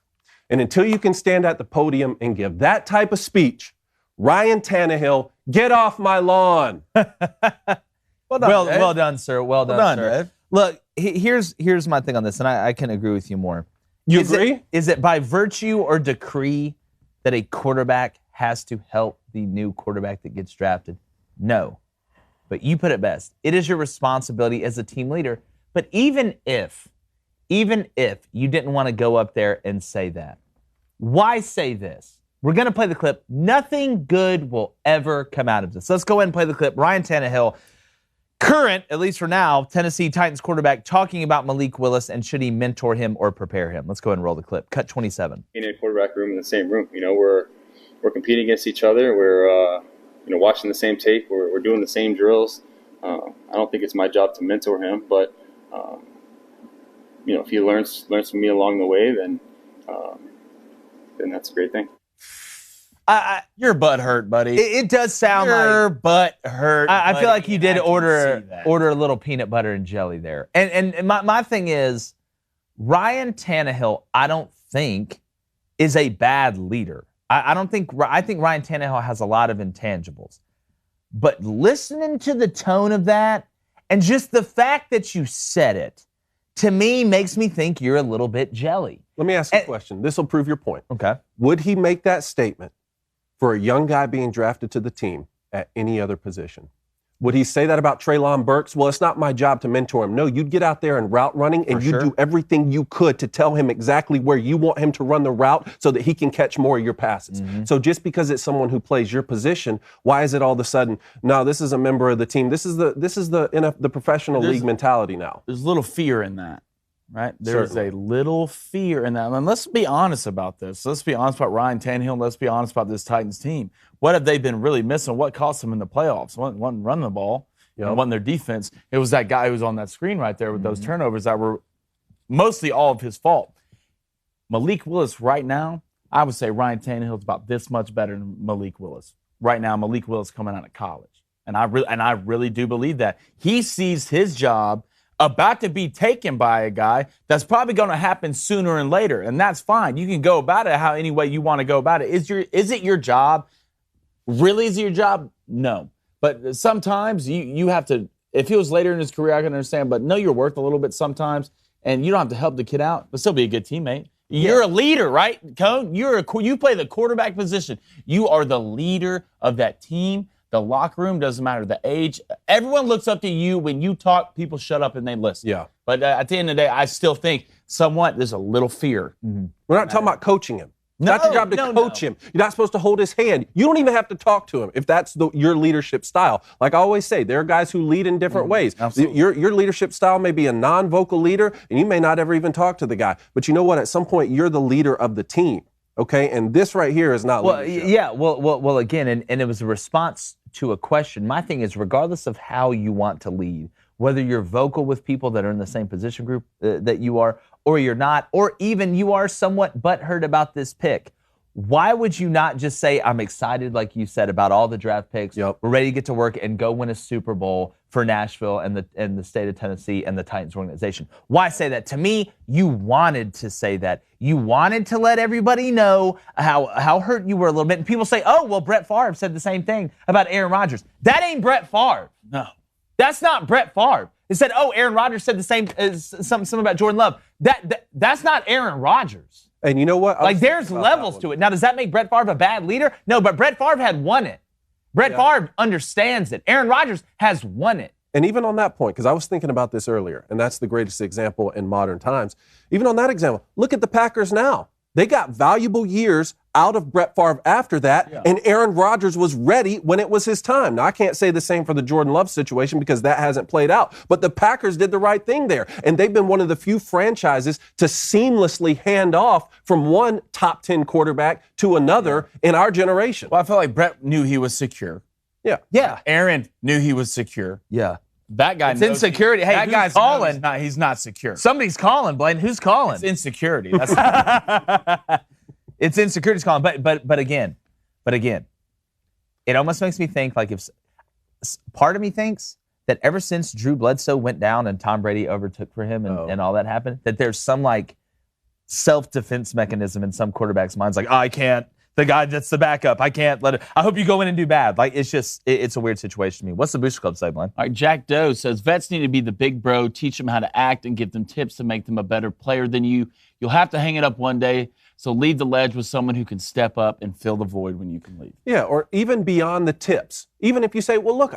And until you can stand at the podium and give that type of speech, Ryan Tannehill, get off my lawn. Well done, sir. Well done, sir. Dave. Look, here's my thing on this, and I can agree with you more. You agree? Is it by virtue or decree that a quarterback has to help the new quarterback that gets drafted? No. But you put it best. It is your responsibility as a team leader. But even if you didn't want to go up there and say that, why say this? We're going to play the clip. Nothing good will ever come out of this. Let's go ahead and play the clip. Ryan Tannehill, current, at least for now, Tennessee Titans quarterback, talking about Malik Willis and should he mentor him or prepare him. Let's go ahead and roll the clip. Cut 27. In a quarterback room, in the same room, we're competing against each other. We're watching the same tape. We're doing the same drills. I don't think it's my job to mentor him, but if he learns from me along the way, then that's a great thing. Your butt hurt, buddy. It does sound like your butt hurt. I feel like you did I order a little peanut butter and jelly there. And my thing is, Ryan Tannehill, I don't think is a bad leader. I think Ryan Tannehill has a lot of intangibles. But listening to the tone of that and just the fact that you said it, to me, makes me think you're a little bit jelly. Let me ask you a question. This will prove your point. Okay. Would he make that statement for a young guy being drafted to the team at any other position? Would he say that about Dillon Brooks? Well, it's not my job to mentor him. No, you'd get out there and route running, and you'd do everything you could to tell him exactly where you want him to run the route so that he can catch more of your passes. Mm-hmm. So just because it's someone who plays your position, why is it all of a sudden, no, this is a member of the team. This is the professional league mentality now. There's a little fear in that. Right? There's a little fear in that. And let's be honest about this. Let's be honest about Ryan Tannehill. Let's be honest about this Titans team. What have they been really missing? What cost them in the playoffs? It wasn't running the ball. It wasn't their defense. It was that guy who was on that screen right there with those turnovers that were mostly all of his fault. Malik Willis right now, I would say Ryan Tannehill is about this much better than Malik Willis. Right now, Malik Willis coming out of college. And I really do believe that. He sees his job about to be taken by a guy that's probably going to happen sooner and later, and that's fine. You can go about it how any way you want to go about it. Is it your job? Really, is it your job? No. But sometimes you have to, if he was later in his career, I can understand, but know your worth a little bit sometimes, and you don't have to help the kid out, but still be a good teammate. You're a leader, right, Cone? You play the quarterback position. You are the leader of that team. The locker room, doesn't matter the age. Everyone looks up to you. When you talk, people shut up and they listen. Yeah. But at the end of the day, I still think somewhat there's a little fear. Mm-hmm. We're not talking about coaching him. It's not your job to coach him. You're not supposed to hold his hand. You don't even have to talk to him if that's your leadership style. Like I always say, there are guys who lead in different ways. Absolutely. Your leadership style may be a non-vocal leader, and you may not ever even talk to the guy. But you know what? At some point, you're the leader of the team. Okay? And this right here is not leadership. Yeah. Well, again, and it was a response to a question. My thing is, regardless of how you want to lead, whether you're vocal with people that are in the same position group that you are, or you're not, or even you are somewhat butthurt about this pick, why would you not just say, I'm excited, like you said, about all the draft picks. Yep. We're ready to get to work and go win a Super Bowl for Nashville and the state of Tennessee and the Titans organization. Why say that? To me, you wanted to say that. You wanted to let everybody know how hurt you were a little bit. And people say, oh, well, Brett Favre said the same thing about Aaron Rodgers. That ain't Brett Favre. No. That's not Brett Favre. It said, oh, Aaron Rodgers said the same, something about Jordan Love. That's not Aaron Rodgers. And you know what? Like, there's levels to it. Now, does that make Brett Favre a bad leader? No, but Brett Favre had won it. Brett Favre understands it. Aaron Rodgers has won it. And even on that point, because I was thinking about this earlier, and that's the greatest example in modern times. Even on that example, look at the Packers now. They got valuable years out of Brett Favre after that, and Aaron Rodgers was ready when it was his time. Now, I can't say the same for the Jordan Love situation because that hasn't played out, but the Packers did the right thing there, and they've been one of the few franchises to seamlessly hand off from one top 10 quarterback to another in our generation. Well, I feel like Brett knew he was secure. Yeah. Aaron knew he was secure. Yeah. That guy It's knows insecurity. Hey, that who's guy's calling? He's not secure. Somebody's calling, Blaine. Who's calling? It's insecurity. That's It's insecurity's calling. But again, it almost makes me think like if part of me thinks that ever since Drew Bledsoe went down and Tom Brady overtook for him and all that happened, that there's some like self-defense mechanism in some quarterbacks' minds, like, oh, I can't. The guy that's the backup, I can't let it. I hope you go in and do bad. Like, it's just, it's a weird situation to me. What's the Booster Club say, Blaine? All right, Jack Doe says, vets need to be the big bro, teach them how to act, and give them tips to make them a better player than you. You'll have to hang it up one day, so leave the ledge with someone who can step up and fill the void when you can leave. Yeah, or even beyond the tips. Even if you say, well, look,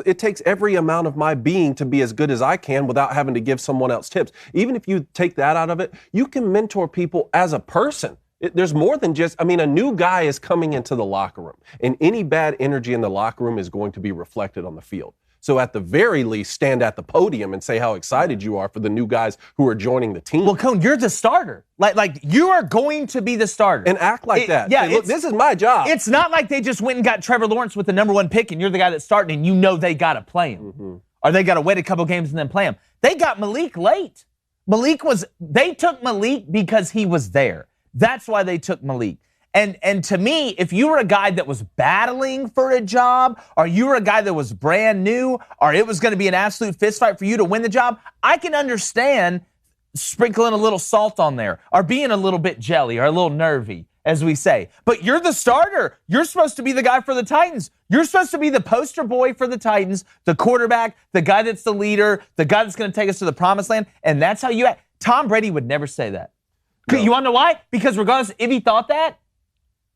it takes every amount of my being to be as good as I can without having to give someone else tips. Even if you take that out of it, you can mentor people as a person. There's more than just, a new guy is coming into the locker room, and any bad energy in the locker room is going to be reflected on the field. So at the very least, stand at the podium and say how excited you are for the new guys who are joining the team. Well, Cone, you're the starter. Like you are going to be the starter. And act like that. Yeah, say, look, this is my job. It's not like they just went and got Trevor Lawrence with the number 1 pick and you're the guy that's starting and you know they got to play him. Mm-hmm. Or they got to wait a couple games and then play him. They got Malik late. They took Malik because he was there. That's why they took Malik. And to me, if you were a guy that was battling for a job, or you were a guy that was brand new, or it was going to be an absolute fistfight for you to win the job, I can understand sprinkling a little salt on there, or being a little bit jelly, or a little nervy, as we say. But you're the starter. You're supposed to be the guy for the Titans. You're supposed to be the poster boy for the Titans, the quarterback, the guy that's the leader, the guy that's going to take us to the promised land, and that's how you act. Tom Brady would never say that. No. You want to know why? Because regardless, if he thought that,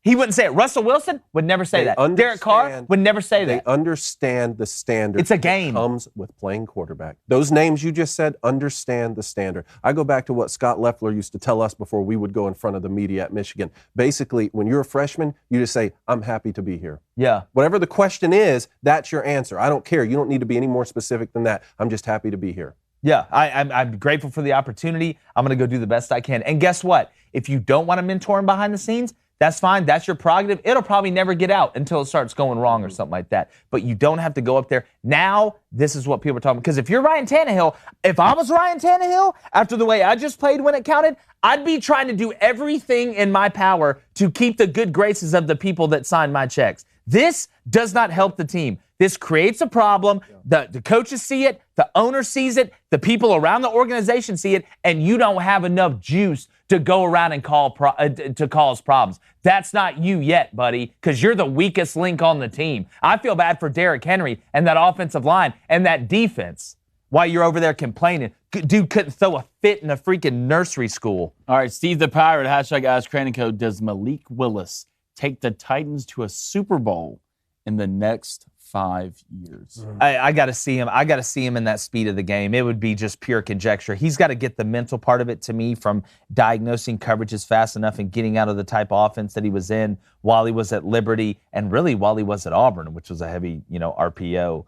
he wouldn't say it. Russell Wilson would never say that. Derek Carr would never say that. They understand the standard. It's a game. That comes with playing quarterback. Those names you just said understand the standard. I go back to what Scott Loeffler used to tell us before we would go in front of the media at Michigan. Basically, when you're a freshman, you just say, I'm happy to be here. Yeah. Whatever the question is, that's your answer. I don't care. You don't need to be any more specific than that. I'm just happy to be here. Yeah, I'm grateful for the opportunity. I'm going to go do the best I can. And guess what? If you don't want to mentor him behind the scenes, that's fine. That's your prerogative. It'll probably never get out until it starts going wrong or something like that. But you don't have to go up there. Now, this is what people are talking about. Because if you're Ryan Tannehill, if I was Ryan Tannehill, after the way I just played when it counted, I'd be trying to do everything in my power to keep the good graces of the people that sign my checks. This does not help the team. This creates a problem. The coaches see it. The owner sees it. The people around the organization see it. And you don't have enough juice to go around and to cause problems. That's not you yet, buddy, because you're the weakest link on the team. I feel bad for Derrick Henry and that offensive line and that defense while you're over there complaining. Dude couldn't throw a fit in a freaking nursery school. All right, Steve the Pirate, #AskCranico. Does Malik Willis take the Titans to a Super Bowl in the next 5 years? I got to see him. I got to see him in that speed of the game. It would be just pure conjecture. He's got to get the mental part of it to me from diagnosing coverages fast enough and getting out of the type of offense that he was in while he was at Liberty and really while he was at Auburn, which was a heavy, RPO,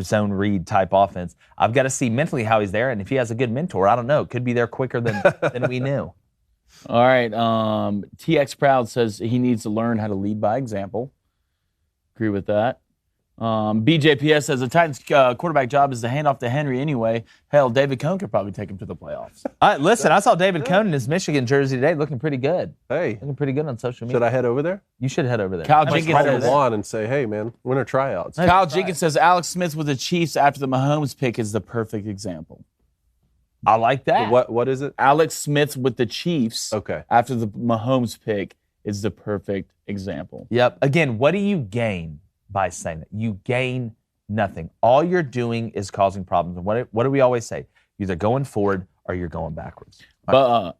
zone read type offense. I've got to see mentally how he's there, and if he has a good mentor, I don't know. It could be there quicker than we knew. All right. TX Proud says he needs to learn how to lead by example. Agree with that. BJPS says the Titans' quarterback job is to hand off to Henry anyway. Hell, David Cohn could probably take him to the playoffs. Listen, I saw David Cohn in his Michigan jersey today, looking pretty good. Hey, Looking pretty good on social media. should I head over there? You should head over there. Kyle Like Jenkins call says, Juan and say, hey, man, winter tryouts. Kyle Jenkins says Alex Smith with the Chiefs after the Mahomes pick is the perfect example. I like that. What is it? Alex Smith with the Chiefs Okay. after the Mahomes pick is the perfect example. Yep. Again, what do you gain by saying that? You gain nothing. All you're doing is causing problems. And what do we always say? You're either going forward or you're going backwards. But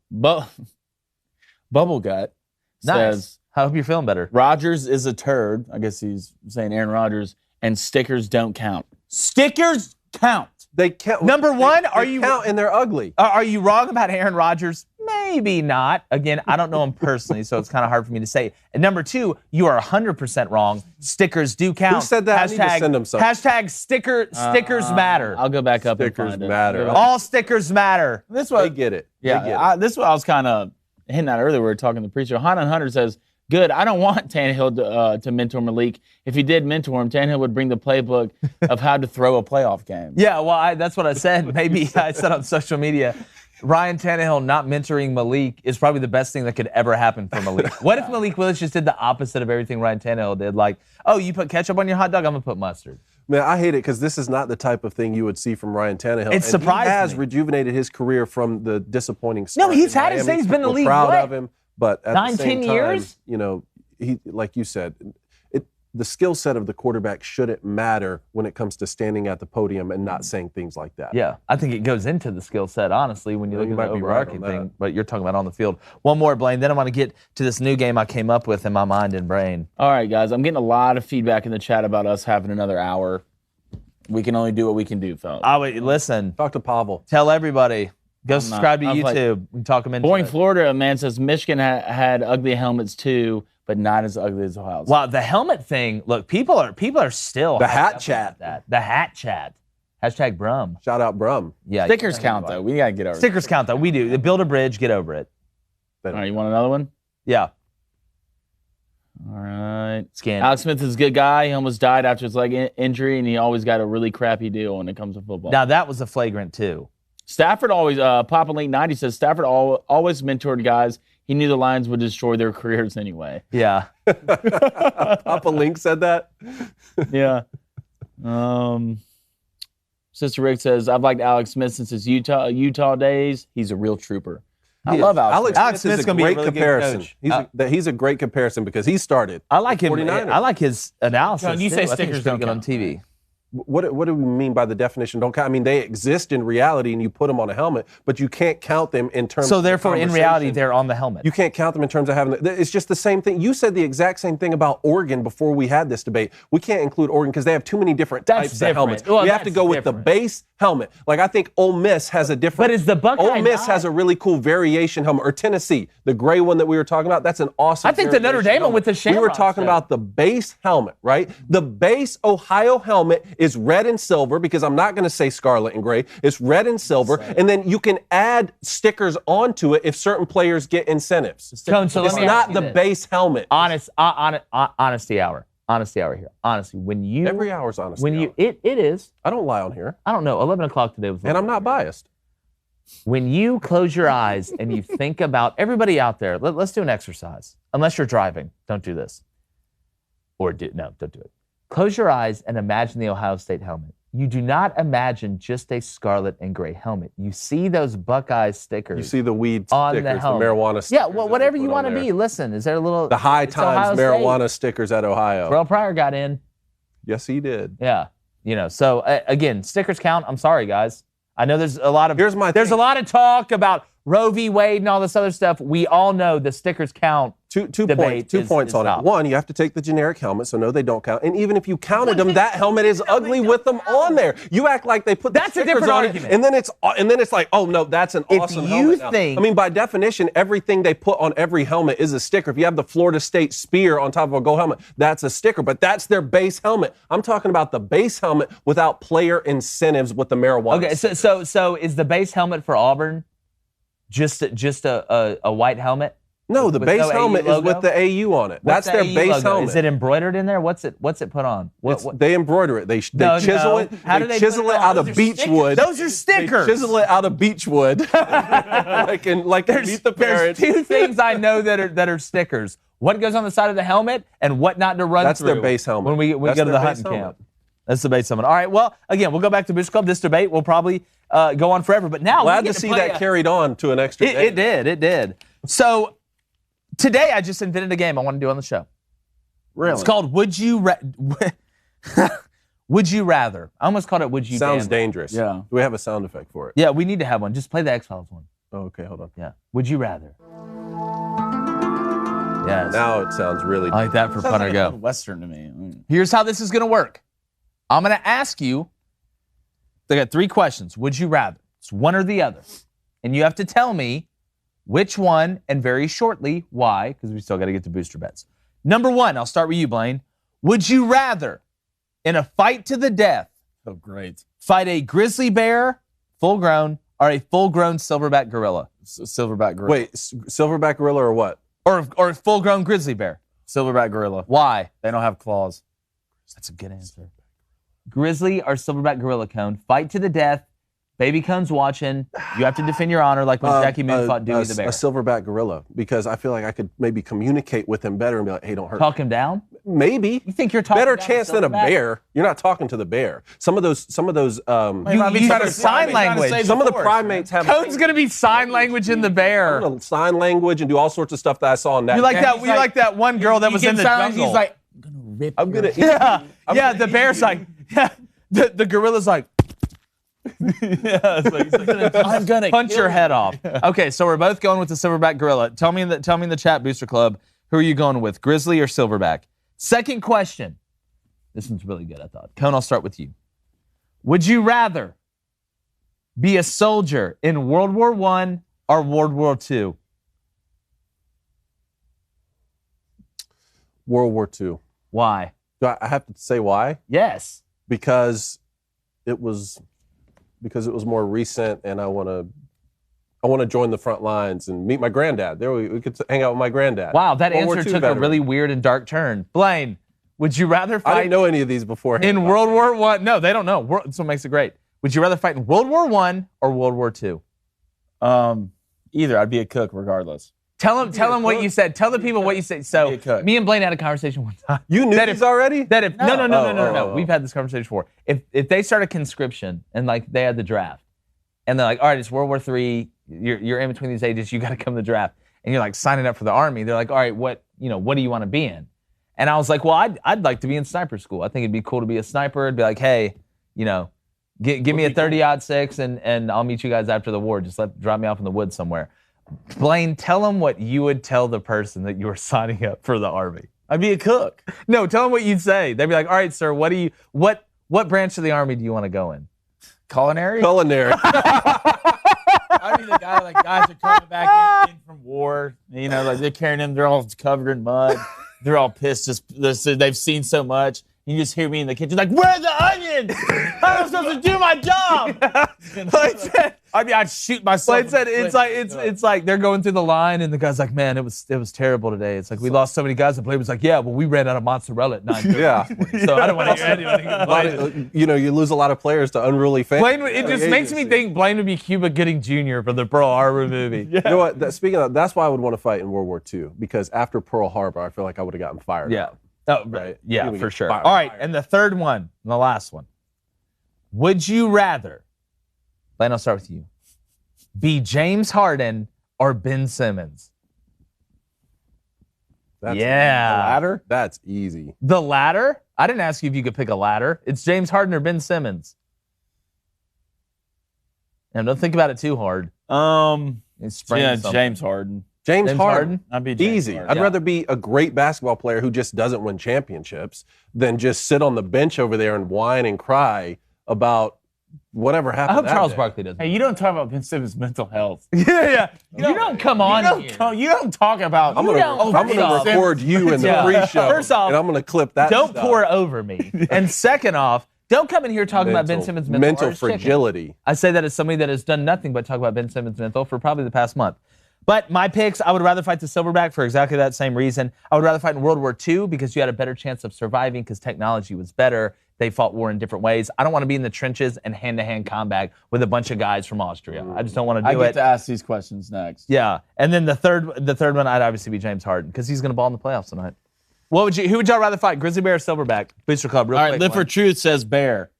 Bubble Gut says I hope you're feeling better. Rodgers is a turd. I guess he's saying Aaron Rodgers, and stickers don't count. Stickers count. They count. Number one, they are you count and they're ugly? Are you wrong about Aaron Rodgers? Maybe not. Again, I don't know him personally, so it's kind of hard for me to say. And number two, you are 100% wrong. Stickers do count. Who said that? I need to send him some. Hashtag stickers matter. I'll go back up Stickers and find matter. it. All stickers matter. This They was get it. They yeah. get it. This is what I was kind of hinting at earlier. We were talking to the pre-show. Hanan Hunter says, "Good. I don't want Tannehill to mentor Malik. If he did mentor him, Tannehill would bring the playbook of how to throw a playoff game." Yeah, well, that's what I said. Maybe I said on social media, Ryan Tannehill not mentoring Malik is probably the best thing that could ever happen for Malik. What if Malik Willis just did the opposite of everything Ryan Tannehill did? Like, oh, you put ketchup on your hot dog, I'm going to put mustard. Man, I hate it because this is not the type of thing you would see from Ryan Tannehill. It's and surprising. He has rejuvenated his career from the disappointing start. No, he's in had his Miami. thing. He's been in the We're league, proud what? of him, but at 9, the same 10 time, years? you know, he, like you said, the skill set of the quarterback shouldn't matter when it comes to standing at the podium and not saying things like that. Yeah, I think it goes into the skill set, honestly, when you Well, look you at the might be right overarching on that. thing. But you're talking about on the field. One more, Blaine. Then I want to get to this new game I came up with in my mind and brain. All right, guys. I'm getting a lot of feedback in the chat about us having another hour. We can only do what we can do, fellas. Listen, Talk to Pavel. tell everybody. Go subscribe to I'm like- YouTube. We can talk them into Boring it. Florida, a man says Michigan had ugly helmets too, but not as ugly as Ohio State. Wow, the helmet thing. Look, people are still The hyped hat up chat. about that. The hat chat. Hashtag Brum. Shout out Brum. Yeah. Stickers count, though. We got to get over it. Stickers count though. We do. Build a bridge. Get over it. All right, you want another one? Yeah. All right. Scan. Alex Smith is a good guy. He almost died after his leg injury, and he always got a really crappy deal when it comes to football. Now that was a flagrant too. Stafford always, Papa Link 90 says, Stafford always mentored guys. He knew the Lions would destroy their careers anyway. Yeah. Papa Link said that. Yeah. Sister Rick says, I've liked Alex Smith since his Utah days. He's a real trooper. I love Alex. Alex Smith Smith's is a gonna be a great really good comparison. coach. He's a great comparison because he started. I like him. 49ers. I like his analysis. John, you too. say I think stickers it's pretty don't good on count. TV. What do we mean by the definition don't count? I mean, they exist in reality and you put them on a helmet, but you can't count them in terms So of therefore, in conversation. reality, they're on the helmet. You can't count them in terms of having it's just the same thing. You said the exact same thing about Oregon before we had this debate. We can't include Oregon because they have too many different That's types of different. helmets. Well, we have to that's go with the different. base helmet. Like I think Ole Miss has a different. But is the Buckeye Ole Miss not? has a really cool variation helmet, or Tennessee, the gray one that we were talking about. That's an awesome. I think the Notre variation Dame one helmet. with the We were shamrocks, talking though. about the base helmet, right? The base Ohio helmet is red and silver because I'm not going to say scarlet and gray. It's red and silver, and then you can add stickers onto it if certain players get incentives. Cone, so let It's me ask not you the this. base helmet. Honesty hour. Honesty hour here. Honestly, when you Every hour's honest. when you it is. I don't lie on here, I don't know. 11 o'clock today was. and I'm not biased. When you close your eyes and you think about everybody out there, let's do an exercise. Unless you're driving, don't do this. Don't do it. Close your eyes and imagine the Ohio State helmet. You do not imagine just a scarlet and gray helmet. You see those Buckeye stickers. You see the weed on stickers, the helmet. marijuana stickers. Yeah, well, that whatever they you put on want to there. be. Listen, is there a little The High it's Ohio Times State. marijuana stickers at Ohio. Terrell Pryor got in. Yes, he did. Yeah, so again, stickers count. I'm sorry, guys. I know there's a lot of Here's my there's thing. a lot of talk about Roe v. Wade and all this other stuff. We all know the stickers count. Two Debate points is on out. it. One, you have to take the generic helmet, so no, they don't count. And even if you counted them, that helmet is ugly with them on there. You act like they put the That's a stickers different on argument. it, and then it's like, oh no, that's an If awesome you helmet. now. think- I mean, by definition, everything they put on every helmet is a sticker. If you have the Florida State spear on top of a gold helmet, that's a sticker. But that's their base helmet. I'm talking about the base helmet without player incentives with the marijuana. Okay, so is the base helmet for Auburn just a white helmet? No, the With base no AU helmet is logo? with the AU on it. What's That's their the AU base logo? helmet. Is it embroidered in there? What's it put on? They embroider it. They No, chisel no. it. How do They they chisel put it it on? out Those of are beechwood. Those are stickers. They chisel it out of beechwood. like Meet the There's Parents. two things I know that are stickers. What goes on the side of the helmet and what not to run That's through. their base helmet. When we That's go to their the base hunting helmet. camp. That's the base helmet. All right, well, again, we'll go back to Booster Club. This debate will probably go on forever. But now Glad we to get see play that carried on to an extra day. It did. So today I just invented a game I want to do on the show. Really? It's called Would You Would You Rather. I almost called it Would You Sounds Damn It. dangerous. Yeah. Do we have a sound effect for it? Yeah, we need to have one. Just play the X-Files one. Oh, okay, hold on. Yeah. Would you rather? Yes. Now it sounds really. I like that for punter go. Western to me. Here's how this is going to work. I'm going to ask you, I got 3 questions. Would you rather? It's one or the other. And you have to tell me which one and very shortly why, because we still got to get to booster bets. Number 1, I'll start with you, Blaine. Would you rather, in a fight to the death, Oh, great. fight a grizzly bear, full grown, or a full grown silverback gorilla? Silverback gorilla. Wait, silverback gorilla or what? Or a full grown grizzly bear? Silverback gorilla. Why? They don't have claws. That's a good answer. Grizzly or silverback gorilla cone, fight to the death. Baby cone's watching. You have to defend your honor like when Jackie Moon fought Dewey the bear. A silverback gorilla, because I feel like I could maybe communicate with him better and be like, hey, don't hurt. Talk him down? Maybe. You think you're talking better down chance than a silverback? bear. You're not talking to the bear. Some of those. You got sign language. Some of the primates have. Cone's going to be sign language in the bear. I'm gonna sign language and do all sorts of stuff that I saw in that. You like that? he's You like- like that one girl that was in the jungle? He's like, I'm going to rip I'm gonna. yeah. The bear's like, yeah. The gorilla's like, yeah. It's like, he's like, I'm going to punch your head off. Okay, so we're both going with the silverback gorilla. Tell me in the chat, Booster Club, who are you going with, grizzly or silverback? Second question. This one's really good, I thought. Cone, I'll start with you. Would you rather be a soldier in World War I or World War II? World War II. Why? Do I have to say why? Yes. Because it was more recent, and I want to join the front lines and meet my granddad. There we could hang out with my granddad. Wow, that World War answer II took veteran. a really weird and dark turn. Blaine, would you rather I fight didn't know any of these beforehand. in World War I? No, they don't know. That's what makes it great. Would you rather fight in World War I or World War II? Either. I'd be a cook regardless. Tell them what you said. Tell the people what you said. So Be a cook. me and Blaine had a conversation one time. You knew That these if- already? That if no. Oh. We've had this conversation before. If they start a conscription and like they had the draft, and they're like, all right, it's World War III. You're in between these ages. You got to come to the draft, and you're like signing up for the army. They're like, all right, what do you want to be in? And I was like, well, I'd like to be in sniper school. I think it'd be cool to be a sniper. It'd be like, hey, give me a 30-06 and I'll meet you guys after the war. Just drop me off in the woods somewhere. Blaine, tell them what you would tell the person that you were signing up for the army. I'd be a cook. No, tell them what you'd say. They'd be like, all right, sir, what branch of the army do you want to go in? Culinary? Culinary. I'd be the guy, like, guys are coming back in from war. Like they're carrying them, they're all covered in mud. They're all pissed. They've seen so much. You just hear me in the kitchen, like, where's the onions? How am I supposed to do my job? I'd shoot myself. Blaine said it's like they're going through the line and the guy's like, man, it was terrible today. It's like we lost so many guys. And Blaine was like, yeah, well, we ran out of mozzarella at 9:30. Yeah. So I don't want to hear anything. You lose a lot of players to unruly fans. Blaine, it just makes me think Blaine would be Cuba Gooding Jr. for the Pearl Harbor movie. You know what? Speaking of, that's why I would want to fight in World War II, because after Pearl Harbor, I feel like I would have gotten fired. Yeah. Oh, right. Yeah, You would for get sure. fired. All right, and the third one, and the last one. Would you rather, Blaine, I'll start with you, be James Harden or Ben Simmons? That's Yeah. The ladder? That's easy. The latter? I didn't ask you if you could pick a ladder. It's James Harden or Ben Simmons. And don't think about it too hard. It's something. James Harden. James Harden? I'd be James Easy. Harden. I'd rather be a great basketball player who just doesn't win championships than just sit on the bench over there and whine and cry about whatever happened. I hope that Charles day. Barkley doesn't. Hey, you don't talk about Ben Simmons' mental health. Yeah. You don't come on here. You don't talk about. I'm You gonna don't- I'm first gonna off- record you in the Yeah. pre-show. First off, and I'm gonna clip that. Don't stuff. pour over me. And second off, don't come in here talking about Ben Simmons' mental or his chicken. fragility. I say that as somebody that has done nothing but talk about Ben Simmons' mental for probably the past month. But my picks, I would rather fight the silverback for exactly that same reason. I would rather fight in World War II because you had a better chance of surviving because technology was better. They fought war in different ways. I don't want to be in the trenches and hand-to-hand combat with a bunch of guys from Austria. I just don't want to do it. I get to ask these questions next. Yeah, and then the third one, I'd obviously be James Harden because he's going to ball in the playoffs tonight. Who would y'all rather fight, Grizzly Bear or silverback? Booster Club, real quick. All right, Live for Truth says bear.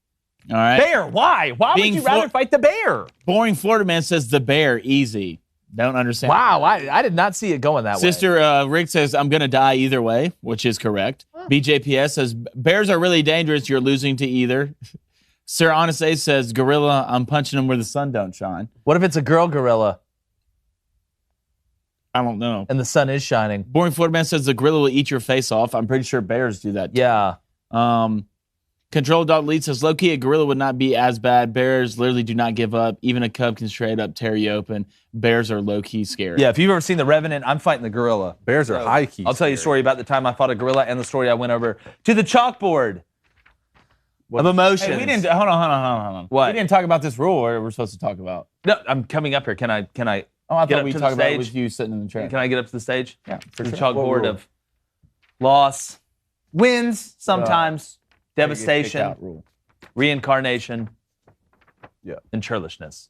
All right. Bear, why? Why would you rather fight the bear? Boring Florida Man says the bear, easy. Don't understand. Wow, I did not see it going that way. Sister Rick says, I'm going to die either way, which is correct. BJPS says, bears are really dangerous. You're losing to either. Sir Honest Ace says, gorilla, I'm punching them where the sun don't shine. What if it's a girl gorilla I don't know. and the sun is shining? Boring Florida Man says, the gorilla will eat your face off. I'm pretty sure bears do that. Yeah. Control.lead says, low-key, a gorilla would not be as bad. Bears literally do not give up. Even a cub can straight up tear you open. Bears are low-key scary. Yeah, if you've ever seen The Revenant, I'm fighting the gorilla. Bears are high-key. I'll tell you a story about the time I fought a gorilla and the story I went over to the chalkboard of emotions. Hey, we didn't. Hold on. What? We didn't talk about this rule we're supposed to talk about. No, I'm coming up here. Can I Oh, I get thought up we to talked the about it stage? with you sitting in the chair. Can I get up to the stage? Yeah, for The sure. chalkboard of loss, wins sometimes, devastation, Kick-out rule. reincarnation, Yeah. and churlishness.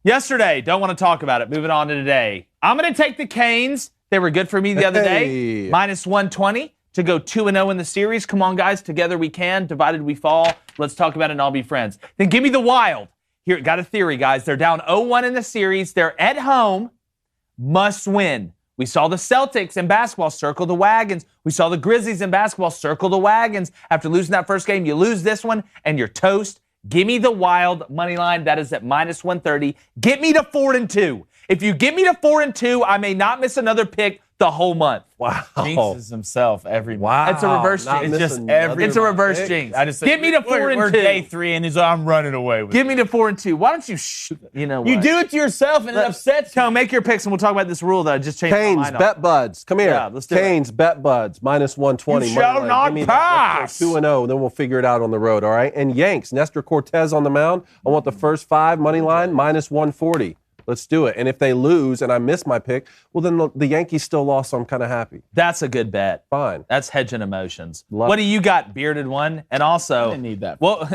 Yesterday, don't want to talk about it. Moving on to today. I'm going to take the Canes. They were good for me the other day. Minus 120 to go 2-0 in the series. Come on, guys. Together we can. Divided we fall. Let's talk about it and I'll be friends. Then give me the Wild. Here, got a theory, guys. They're down 0-1 in the series. They're at home. Must win. We saw the Celtics in basketball circle the wagons. We saw the Grizzlies in basketball circle the wagons. After losing that first game, you lose this one, and you're toast. Give me the Wild money line. That is at minus 130. Get me to 4-2. If you get me to 4-2, I may not miss another pick the whole month. Wow. Jinxes himself every Wow. It's a reverse Not jinx. It's just missing every another It's a reverse pick. jinx. I just Get me to 4-2. We're day 3, and he's like, I'm running away with Give me to 4-2. Why don't you you know what? You do it to yourself, and it upsets you. Tone, make your picks, and we'll talk about this rule that I just changed my Canes, mind on. bet buds. Come here. Yeah, let's do it. Canes, bet buds, minus 120. You shall money line. not Give me that. pass. 2-0, then we'll figure it out on the road, all right? And Yanks, Nestor Cortez on the mound. I want the first 5 money line, minus 140. Let's do it. And if they lose and I miss my pick, well, then the Yankees still lost, so I'm kind of happy. That's a good bet. Fine. That's hedging emotions. Love What do you got, bearded one? And also, I didn't need that. Well,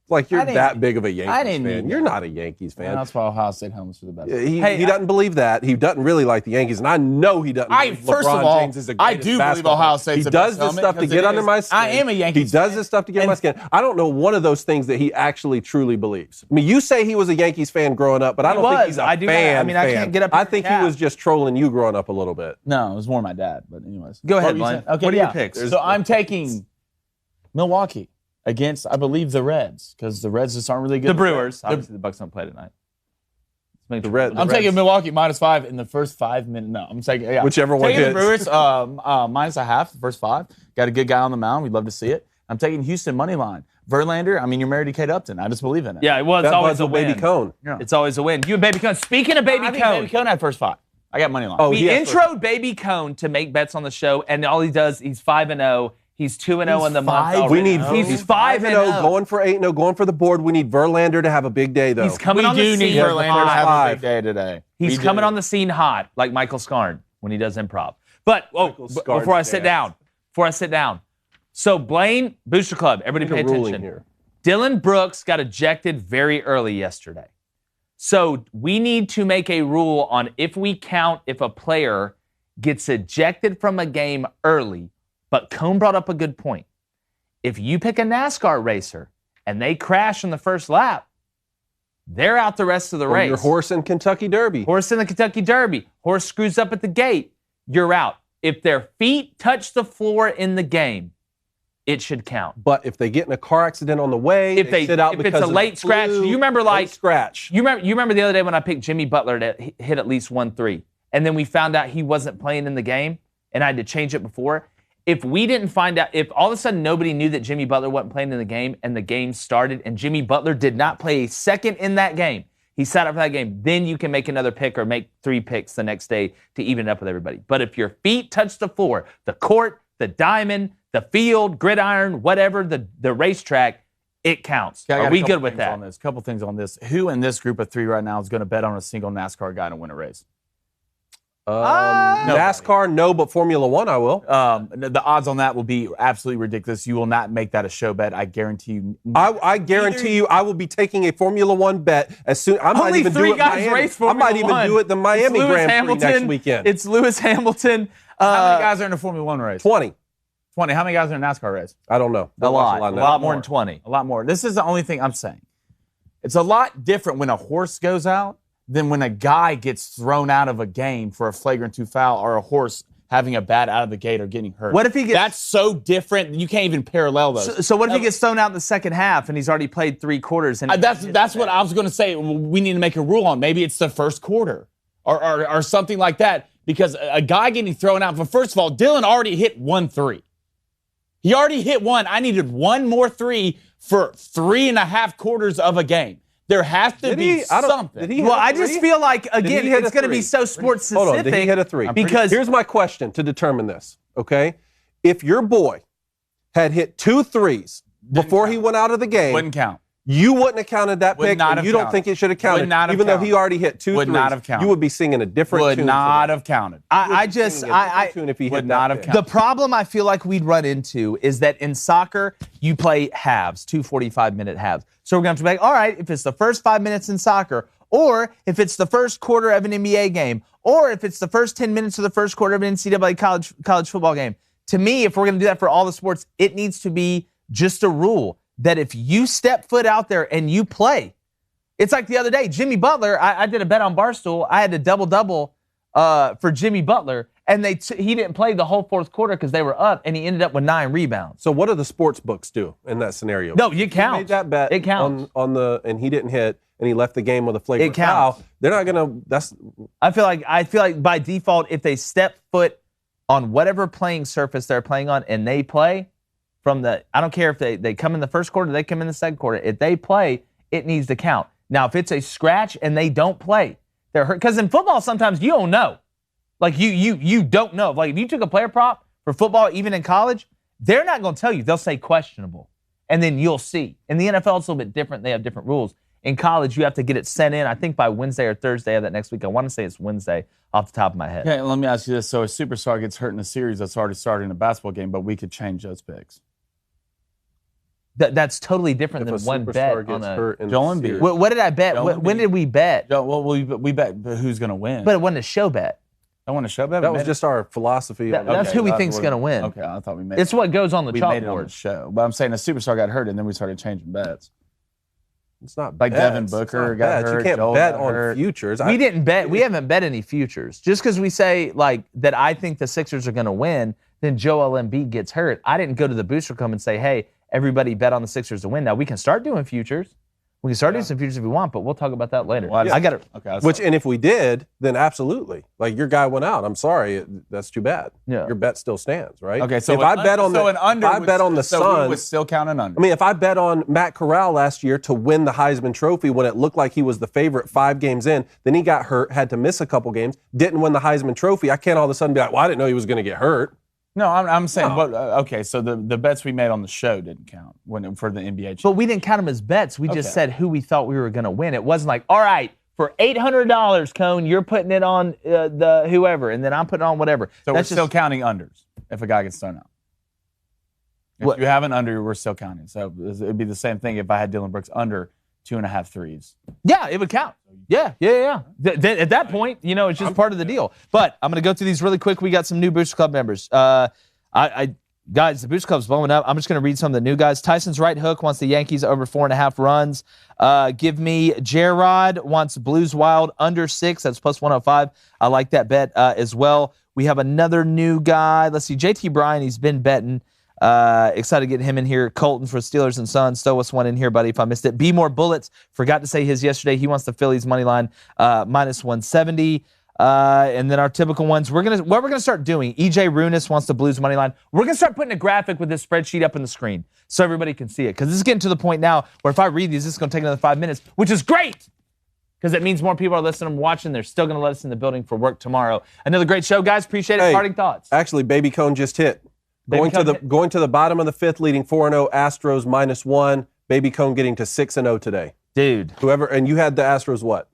Like, you're I didn't- that big of a Yankees I didn't fan. need You're that. not a Yankees fan. That's why Ohio State home is for the best. He Hey, doesn't believe that. He doesn't really like the Yankees, and I know he doesn't. believe First LeBron of all, James is the I greatest do believe basketball Ohio player. State's He the does best this helmet stuff to because get it under is. my skin. I am a Yankees He does fan. this stuff to get under my And- skin. I don't know one of those things that he actually truly believes. I mean, you say he was a Yankees fan growing up, but I He don't was. think he's a I do not- fan. I mean, I can't get up I in think your he was cap. just trolling you growing up a little bit. No, it was more my dad. But anyways, Go ahead, What were you Blaine. saying? Okay, What are yeah. your picks? So I'm taking Milwaukee against, I believe, the Reds, because the Reds just aren't really good. the Brewers. Obviously, the Bucks don't play tonight. The Reds. I'm taking Milwaukee minus 5 in the first 5 minutes. No, I'm taking Whichever one taking hits. the Brewers minus a half, the first 5. Got a good guy on the mound. We'd love to see it. I'm taking Houston money line. Verlander. I mean, you're married to Kate Upton. I just believe in it. Yeah, well, it's That always was a a win. baby cone. Yeah. It's always a win. You and Baby Cone. Speaking of Baby I think Cone, Baby Cone had first 5. I got money line. Oh, we he has introed Baby Cone to make bets on the show, and all he does, he's 5-0. He's 2-0 in the month. 5-0. We need. He's 5-0. going for 8-0, going for the board. We need Verlander to have a big day, though. He's coming we on the do need scene Verlander to have a hot. big day today. He's We coming do. on the scene hot, like Michael Scarn when he does improv. But Scarn's before I sit dance. down, so Blaine, Booster Club, everybody pay Make a ruling attention. here. Dillon Brooks got ejected very early yesterday. So we need to make a rule on if we count if a player gets ejected from a game early. But Cone brought up a good point. If you pick a NASCAR racer and they crash in the first lap, they're out the rest of the Or race. your horse in Kentucky Derby. Horse in the Kentucky Derby. Horse screws up at the gate. You're out. If their feet touch the floor in the game, it should count. But if they get in a car accident on the way, If sit out if because it's a of late the scratch, flu, you remember late like scratch. you remember the other day when I picked Jimmy Butler to hit at least 1-3, and then we found out he wasn't playing in the game, and I had to change it before. If we didn't find out, if all of a sudden nobody knew that Jimmy Butler wasn't playing in the game, and the game started, and Jimmy Butler did not play a second in that game, he sat up for that game, then you can make another pick or make 3 picks the next day to even it up with everybody. But if your feet touch the floor, the court, the diamond, the field, gridiron, whatever, the racetrack, it counts. Okay, I got Are a we couple good with things that? On this. Couple things on this. Who in this group of 3 right now is going to bet on a single NASCAR guy to win a race? NASCAR, no, but Formula One, I will. The odds on that will be absolutely ridiculous. You will not make that a show bet. I guarantee you. I guarantee you, I will be taking a Formula One bet as soon. I might Only even three do it. guys Miami. race I Formula might even One. do it the Miami Lewis Grand Hamilton, Prix next weekend. It's Lewis Hamilton. How many guys are in a Formula One race? 20. 20. How many guys are in a NASCAR race? I don't know. A lot more. more than 20. A lot more. This is the only thing I'm saying. It's a lot different when a horse goes out than when a guy gets thrown out of a game for a flagrant 2 foul or a horse having a bat out of the gate or getting hurt. What if he gets? That's so different. You can't even parallel those. So what if he gets thrown out in the second half and he's already played 3 quarters? And That's what I was going to say. We need to make a rule on. Maybe it's the first quarter or something like that. Because a guy getting thrown out. But first of all, Dillon already hit 1 3. He already hit 1. I needed 1 more 3 for 3.5 quarters of a game. There has to be something. Well, I just feel like, again, it's going to be so sports specific. Hold on, did he hit a 3? Because here's my question to determine this, okay? If your boy had hit 2 threes before he went out of the game, Wouldn't count. You wouldn't have counted that pick, and you don't think it should have counted, even though he already hit 2 Would threes. not have counted. You would be singing a different tune. Would not have counted. If he would not have counted. The problem I feel like we'd run into is that in soccer, you play halves, 2 45-minute halves. So we're going to have to be like, all right, if it's the first 5 minutes in soccer, or if it's the first quarter of an NBA game, or if it's the first 10 minutes of the first quarter of an NCAA college football game. To me, if we're going to do that for all the sports, it needs to be just a rule that if you step foot out there and you play, it's like the other day, Jimmy Butler, I did a bet on Barstool. I had a double-double for Jimmy Butler, and he didn't play the whole fourth quarter because they were up, and he ended up with 9 rebounds. So what do the sports books do in that scenario? No, you count. He made that bet it counts. and he didn't hit, and he left the game with a flagrant foul. They're not going to – I feel like by default, if they step foot on whatever playing surface they're playing on and they play – I don't care if they come in the first quarter, they come in the second quarter. If they play, it needs to count. Now, if it's a scratch and they don't play, they're hurt. Because in football, sometimes you don't know. Like, you don't know. Like, if you took a player prop for football, even in college, they're not going to tell you. They'll say questionable. And then you'll see. In the NFL, it's a little bit different. They have different rules. In college, you have to get it sent in, I think, by Wednesday or Thursday of that next week. I want to say it's Wednesday off the top of my head. Okay, let me ask you this. So a superstar gets hurt in a series that's already started in a basketball game, but we could change those picks. That's totally different than one bet on Joel Embiid. What did I bet? When did we bet? Well, we bet who's going to win. But it wasn't a show bet. I want a show bet. That was just our philosophy. That's who we think's going to win. Okay, I thought we made. It's what goes on the chalkboard. We made it on the show, but I'm saying a superstar got hurt, and then we started changing bets. It's not like bets. Devin Booker got hurt. You can't Joel bet on hurt. futures. We didn't bet. We haven't bet any futures. Just because we say like that, I think the Sixers are going to win. Then Joel Embiid gets hurt. I didn't go to the Booster Club and say, hey, everybody bet on the Sixers to win. Now, we can start doing futures. We can start doing some futures if we want, but we'll talk about that later. Well, I got it. Okay. And if we did, then absolutely. Like, your guy went out. I'm sorry. That's too bad. Yeah. Your bet still stands, right? Okay, so if I bet on the so Suns, we would still count an under. I mean, if I bet on Matt Corral last year to win the Heisman Trophy when it looked like he was the favorite 5 games in, then he got hurt, had to miss a couple games, didn't win the Heisman Trophy, I can't all of a sudden be like, well, I didn't know he was going to get hurt. No, I'm saying, okay, so the bets we made on the show didn't count for the NBA championship. But we didn't count them as bets. We just said who we thought we were going to win. It wasn't like, all right, for $800, Cone, you're putting it on the whoever, and then I'm putting on whatever. So we're still counting unders if a guy gets thrown out. If you have an under, we're still counting. So it'd be the same thing if I had Dillon Brooks under 2.5 threes. Yeah, it would count. Yeah. At that point, it's just part of the deal. But I'm going to go through these really quick. We got some new Booster Club members. Guys, the Booster Club's blowing up. I'm just going to read some of the new guys. Tyson's right hook wants the Yankees over 4.5 runs. Give me Gerard wants Blues Wild under 6. That's plus 105. I like that bet as well. We have another new guy. Let's see, JT Bryan. He's been betting. Excited to get him in here. Colton for Steelers and Suns. Throw us one in here, buddy, if I missed it. Be More Bullets. Forgot to say his yesterday. He wants the Phillies money line minus 170. And then our typical ones. What we're gonna start doing. EJ Runis wants the Blues money line. We're gonna start putting a graphic with this spreadsheet up on the screen so everybody can see it. Because this is getting to the point now where if I read these, this is gonna take another 5 minutes, which is great. Because it means more people are listening and watching. They're still going to let us in the building for work tomorrow. Another great show, guys. Appreciate it. Hey, parting thoughts. Actually, Baby Cone just hit. Going to the bottom of the 5th, leading 4-0, Astros -1. Baby Cone getting to 6-0 today. Dude. And you had the Astros what?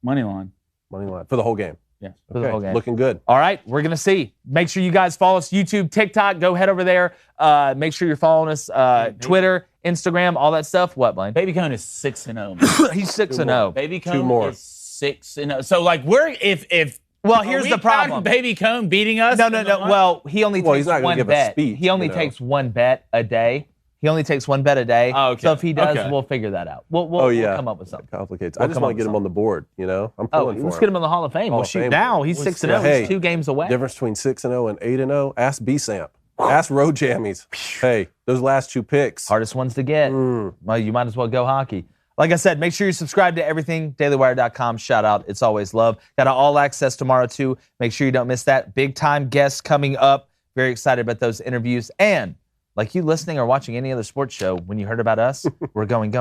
Money line for the whole game. Yeah. For the whole game. Looking good. All right, we're going to see. Make sure you guys follow us, YouTube, TikTok. Go head over there. Make sure you're following us, Twitter, Instagram, all that stuff. What, Blaine? Baby Cone is 6-0. He's 6-0. Baby Two Cone more. is 6-0. So, like, we're if Well, are here's we the problem. counting Baby Cone beating us. No. in the month? Well, he only Well, takes he's not gonna one give a bet. speech, He only you know. takes one bet a day. He only takes one bet a day. Oh, okay. So if he does, Okay. we'll figure that out. We'll come up with something. That complicates. We'll I just come want up to get with him on the board. You know, I'm Oh, pulling for let's him. get him in the Hall of Fame. Hall Well, of shoot, Fame. now he's 6-0. Hey, He's 2 games away. Difference between 6-0 and 8-0. Ask B-Samp. Ask Road Jammies. Hey, those last 2 picks. Hardest ones to get. Well, you might as well go hockey. Like I said, make sure you subscribe to everything. DailyWire.com. Shout out. It's always love. Got an all access tomorrow, too. Make sure you don't miss that. Big time guests coming up. Very excited about those interviews. And like you listening or watching any other sports show, when you heard about us, we're gone.